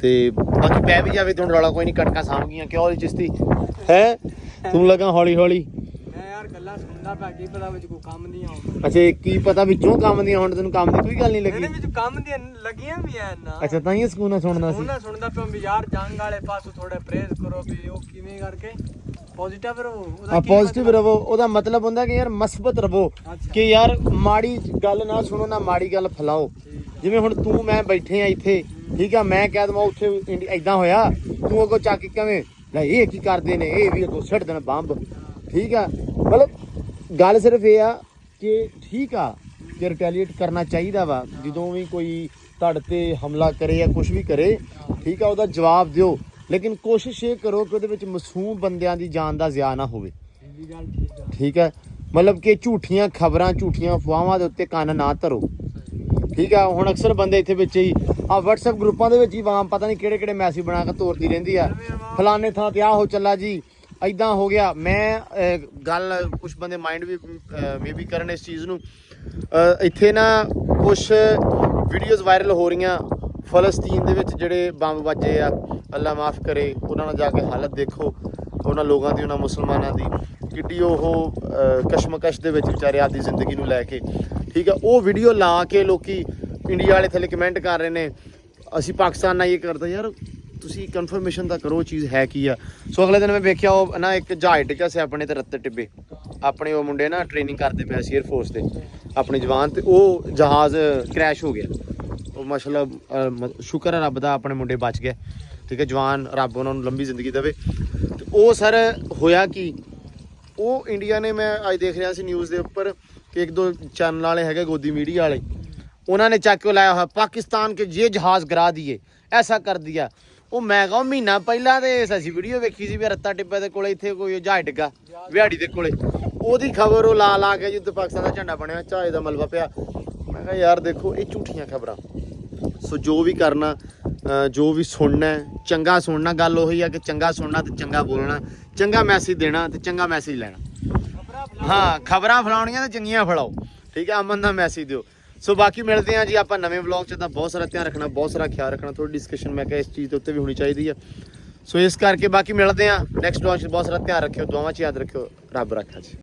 ਤੇ ਬਾਕੀ ਪੈ ਵੀ ਜਾਵੇ ਤਾਂ ਹੁਣ ਰੌਲਾ ਕੋਈ ਨਹੀਂ, ਕਣਕਾਂ ਸਾਂਭ ਗਈਆਂ। ਕਿਉਂ ਜੀ ਚਿਸ਼ਤੀ ਹੈ ਤੂੰ ਲੱਗਾ ਹੌਲੀ ਹੌਲੀ? ਮੈਂ ਯਾਰ ਗੱਲਾਂ ਸੁਣਦਾ ਪਿਆ, ਕੀ ਪਤਾ ਵਿੱਚ ਕੋਈ ਕੰਮ ਨਹੀਂ ਆਉਂਦਾ। ਅੱਛਾ ਕੀ ਪਤਾ ਵਿੱਚੋਂ ਕੰਮ ਦੀਆਂ, ਹੁਣ ਤੈਨੂੰ ਕੰਮ ਦੀ ਕੋਈ ਗੱਲ ਨਹੀਂ ਲੱਗੀ? ਇਹਦੇ ਵਿੱਚ ਕੰਮ ਦੀਆਂ ਲੱਗੀਆਂ ਵੀ ਐ ਨਾ। ਅੱਛਾ ਤਾਂ ਹੀ ਸਕੂਨ ਨਾਲ ਸੁਣਦਾ ਸੀ। ਉਹਨਾਂ ਸੁਣਦਾ ਪਿਆ ਵੀ ਯਾਰ ਜੰਗ ਵਾਲੇ ਪਾਸੋਂ ਥੋੜਾ ਪ੍ਰੇਜ਼ ਕਰੋ ਵੀ ਉਹ ਕਿਵੇਂ ਕਰਕੇ ਪੋਜ਼ਿਟਿਵ ਰਹੋ। ਆ ਪੋਜ਼ਿਟਿਵ ਰਹੋ, ਉਹਦਾ ਮਤਲਬ ਹੁੰਦਾ ਕਿ ਯਾਰ ਮਸਬਤ ਰਹੋ, ਕਿ ਯਾਰ ਮਾੜੀ ਗੱਲ ਨਾ ਸੁਣੋ, ਨਾ ਮਾੜੀ ਗੱਲ ਫੈਲਾਓ। ਜਿਵੇਂ ਹੁਣ ਤੂੰ ਮੈਂ ਬੈਠੇ ਆ ਇੱਥੇ, ਠੀਕ ਆ, ਮੈਂ ਕਹਿ ਦਵਾਂ ਉੱਥੇ ਏਦਾਂ ਹੋਇਆ, ਤੂੰ ਅੱਗੋਂ ਚੱਕ ਕੇ ਕਵੇਂ ਲੈ ਇਹ ਕੀ ਕਰਦੇ ਨੇ, ਇਹ ਵੀ ਅੱਗੋਂ ਛੱਡ ਦੇਣ ਬੰਬ, ਠੀਕ ਆ। ਮਤਲਬ ਗੱਲ ਸਿਰਫ ਇਹ ਆ ਕਿ ਠੀਕ ਆ ਕਿ ਰਿਟੈਲੀਏਟ ਕਰਨਾ ਚਾਹੀਦਾ ਵਾ ਜਦੋਂ ਵੀ ਕੋਈ ਤੁਹਾਡੇ ਤੇ ਹਮਲਾ ਕਰੇ ਜਾਂ ਕੁਝ ਵੀ ਕਰੇ, ਠੀਕ ਆ, ਉਹਦਾ ਜਵਾਬ ਦਿਓ। ਲੇਕਿਨ ਕੋਸ਼ਿਸ਼ ਇਹ ਕਰੋ ਕਿ ਉਹਦੇ ਵਿੱਚ ਮਾਸੂਮ ਬੰਦਿਆਂ ਦੀ ਜਾਨ ਦਾ ਜ਼ਿਆ ਨਾ ਹੋਵੇ, ਠੀਕ ਹੈ। ਮਤਲਬ ਕਿ ਝੂਠੀਆਂ ਖਬਰਾਂ, ਝੂਠੀਆਂ ਅਫਵਾਹਾਂ ਦੇ ਉੱਤੇ ਕੰਨ ਨਾ ਧਰੋ, ਠੀਕ ਆ। ਹੁਣ ਅਕਸਰ ਬੰਦੇ ਇੱਥੇ ਵਿੱਚ ਹੀ ਆ WhatsApp ਗਰੁੱਪਾਂ ਦੇ ਵਿੱਚ ਹੀ ਵਾਮ ਪਤਾ ਨਹੀਂ ਕਿਹੜੇ ਕਿਹੜੇ ਮੈਸੇਜ ਬਣਾ ਕੇ ਤੋਰਦੀ ਰਹਿੰਦੀ ਆ, ਫਲਾਣੇ ਥਾਂ ਤੇ ਆਹ ਹੋ ਚੱਲਾ ਜੀ, ਐਦਾਂ ਹੋ ਗਿਆ। ਮੈਂ ਗੱਲ ਕੁਝ ਬੰਦੇ ਮਾਈਂਡ ਵੀ ਮੇਬੀ ਕਰਨ ਇਸ ਚੀਜ਼ ਨੂੰ। ਇੱਥੇ ਨਾ ਕੁਝ ਵੀਡੀਓਜ਼ ਵਾਇਰਲ ਹੋ ਰਹੀਆਂ ਫਲਸਤੀਨ ਦੇ ਵਿੱਚ ਜਿਹੜੇ ਬੰਬ ਵੱਜੇ ਆ, ਅੱਲਾ ਮਾਫ ਕਰੇ, ਉਹਨਾਂ ਨਾਲ ਜਾ ਕੇ ਹਾਲਤ ਦੇਖੋ ਉਹਨਾਂ ਲੋਕਾਂ ਦੀ, ਉਹਨਾਂ ਮੁਸਲਮਾਨਾਂ ਦੀ ਕਿੱਡੀ ਉਹ ਕਸ਼ਮਕਸ਼ ਦੇ ਵਿੱਚ ਵਿਚਾਰੇ ਆਪਦੀ ਜ਼ਿੰਦਗੀ ਨੂੰ ਲੈ ਕੇ, ਠੀਕ ਆ। ਉਹ ਵੀਡੀਓ ਲਾ ਕੇ ਲੋਕੀ ਇੰਡੀਆ ਵਾਲੇ ਥੱਲੇ ਕਮੈਂਟ ਕਰ ਰਹੇ ਨੇ ਅਸੀਂ ਪਾਕਿਸਤਾਨ ਨਾਲ ਇਹ ਕਰਦਾ। ਯਾਰ ਤੁਸੀਂ ਕਨਫਰਮੇਸ਼ਨ ਤਾਂ ਕਰੋ ਚੀਜ਼ ਹੈ ਕੀ ਆ। ਸੋ ਅਗਲੇ ਦਿਨ ਮੈਂ ਵੇਖਿਆ ਉਹ ਨਾ ਇੱਕ ਜਹਾਜ਼ ਡਿੱਗਾ ਸੀ ਆਪਣੇ ਤੇ ਰੱਤੇ ਟਿੱਬੇ, ਆਪਣੇ ਉਹ ਮੁੰਡੇ ਨਾ ਟ੍ਰੇਨਿੰਗ ਕਰਦੇ ਪਏ ਸੀ 에ਅਰਫੋਰਸ ਦੇ ਆਪਣੇ ਜਵਾਨ, ਤੇ ਉਹ ਜਹਾਜ਼ ਕ੍ਰੈਸ਼ ਹੋ ਗਿਆ। ਉਹ ਮਾਸ਼ਾਅੱਲਾ ਸ਼ੁਕਰ ਹੈ ਰੱਬ ਦਾ, ਆਪਣੇ ਮੁੰਡੇ ਬਚ ਗਏ, ਠੀਕ ਹੈ। ਜਵਾਨ ਰੱਬ ਉਹਨਾਂ ਨੂੰ ਲੰਬੀ ਜ਼ਿੰਦਗੀ ਦੇਵੇ। ਤੇ ਉਹ ਸਰ ਹੋਇਆ ਕਿ ਉਹ ਇੰਡੀਆ ਨੇ, ਮੈਂ ਅੱਜ ਦੇਖ ਰਿਹਾ ਸੀ ਨਿਊਜ਼ ਦੇ ਉੱਪਰ ਕਿ 1-2 ਚੈਨਲ ਵਾਲੇ ਹੈਗੇ ਗੋਦੀ ਮੀਡੀਆ ਵਾਲੇ, ਉਹਨਾਂ ਨੇ ਚੱਕ ਕੇ ਲਾਇਆ ਹੋਇਆ ਪਾਕਿਸਤਾਨ ਕੇ ਜੇ ਜਹਾਜ਼ ਗਿਰਾ ਦੀਏ, ਐਸਾ ਕਰ ਦਿਆ। ਉਹ ਮੈਂ ਕਹਾਂ ਮਹੀਨਾ ਪਹਿਲਾਂ ਤੇ ਅਸੀਂ ਵੀਡੀਓ ਵੇਖੀ ਸੀ ਵੀ ਰੱਤਾ ਟਿੱਬੇ ਦੇ ਕੋਲੇ ਇੱਥੇ ਕੋਈ ਜਹਾਜ਼ ਡਿੱਗਾ ਵਿਹਾੜੀ ਦੇ ਕੋਲੇ, ਉਹਦੀ ਖਬਰ ਉਹ ਲਾ ਕੇ ਜਿੱਦ ਪਾਕਿਸਤਾਨ ਦਾ ਝੰਡਾ ਬਣਿਆ, ਜਹਾਜ਼ ਦਾ ਮਲਬਾ ਪਿਆ। ਮੈਂ ਕਿਹਾ ਯਾਰ ਦੇਖੋ ਇਹ ਝੂਠੀਆਂ ਖਬਰਾਂ। ਸੋ ਜੋ ਵੀ ਕਰਨਾ, ਜੋ ਵੀ ਸੁਣਨਾ, ਚੰਗਾ ਸੁਣਨਾ। ਗੱਲ ਉਹੀ ਆ ਕਿ ਚੰਗਾ ਸੁਣਨਾ ਤੇ ਚੰਗਾ ਬੋਲਣਾ, ਚੰਗਾ ਮੈਸੇਜ ਦੇਣਾ ਤੇ ਚੰਗਾ ਮੈਸੇਜ ਲੈਣਾ। ਹਾਂ ਖਬਰਾਂ ਫੈਲਾਉਣੀਆਂ ਤੇ ਚੰਗੀਆਂ ਫੈਲਾਓ, ਠੀਕ ਹੈ। ਅਮਨ ਦਾ ਮੈਸੇਜ ਦਿਓ। ਸੋ ਬਾਕੀ ਮਿਲਦੇ ਹਾਂ ਜੀ ਆਪਾਂ ਨਵੇਂ ਵਲੌਗ 'ਚ। ਤਾਂ ਬਹੁਤ ਸਾਰਾ ਧਿਆਨ ਰੱਖਣਾ, ਬਹੁਤ ਸਾਰਾ ਖਿਆਲ ਰੱਖਣਾ, ਥੋੜੀ ਡਿਸਕਸ਼ਨ ਮੈਂ ਕਿਹਾ ਇਸ ਚੀਜ਼ ਦੇ ਉੱਤੇ ਵੀ ਹੋਣੀ ਚਾਹੀਦੀ ਆ। ਸੋ ਇਸ ਕਰਕੇ ਬਾਕੀ ਮਿਲਦੇ ਹਾਂ ਨੈਕਸਟ ਵਲੌਗ 'ਚ। ਬਹੁਤ ਸਾਰਾ ਧਿਆਨ ਰੱਖਿਓ, ਦੁਆਵਾਂ 'ਚ ਯਾਦ ਰੱਖਿਓ। ਰੱਬ ਰੱਖਾ ਜੀ।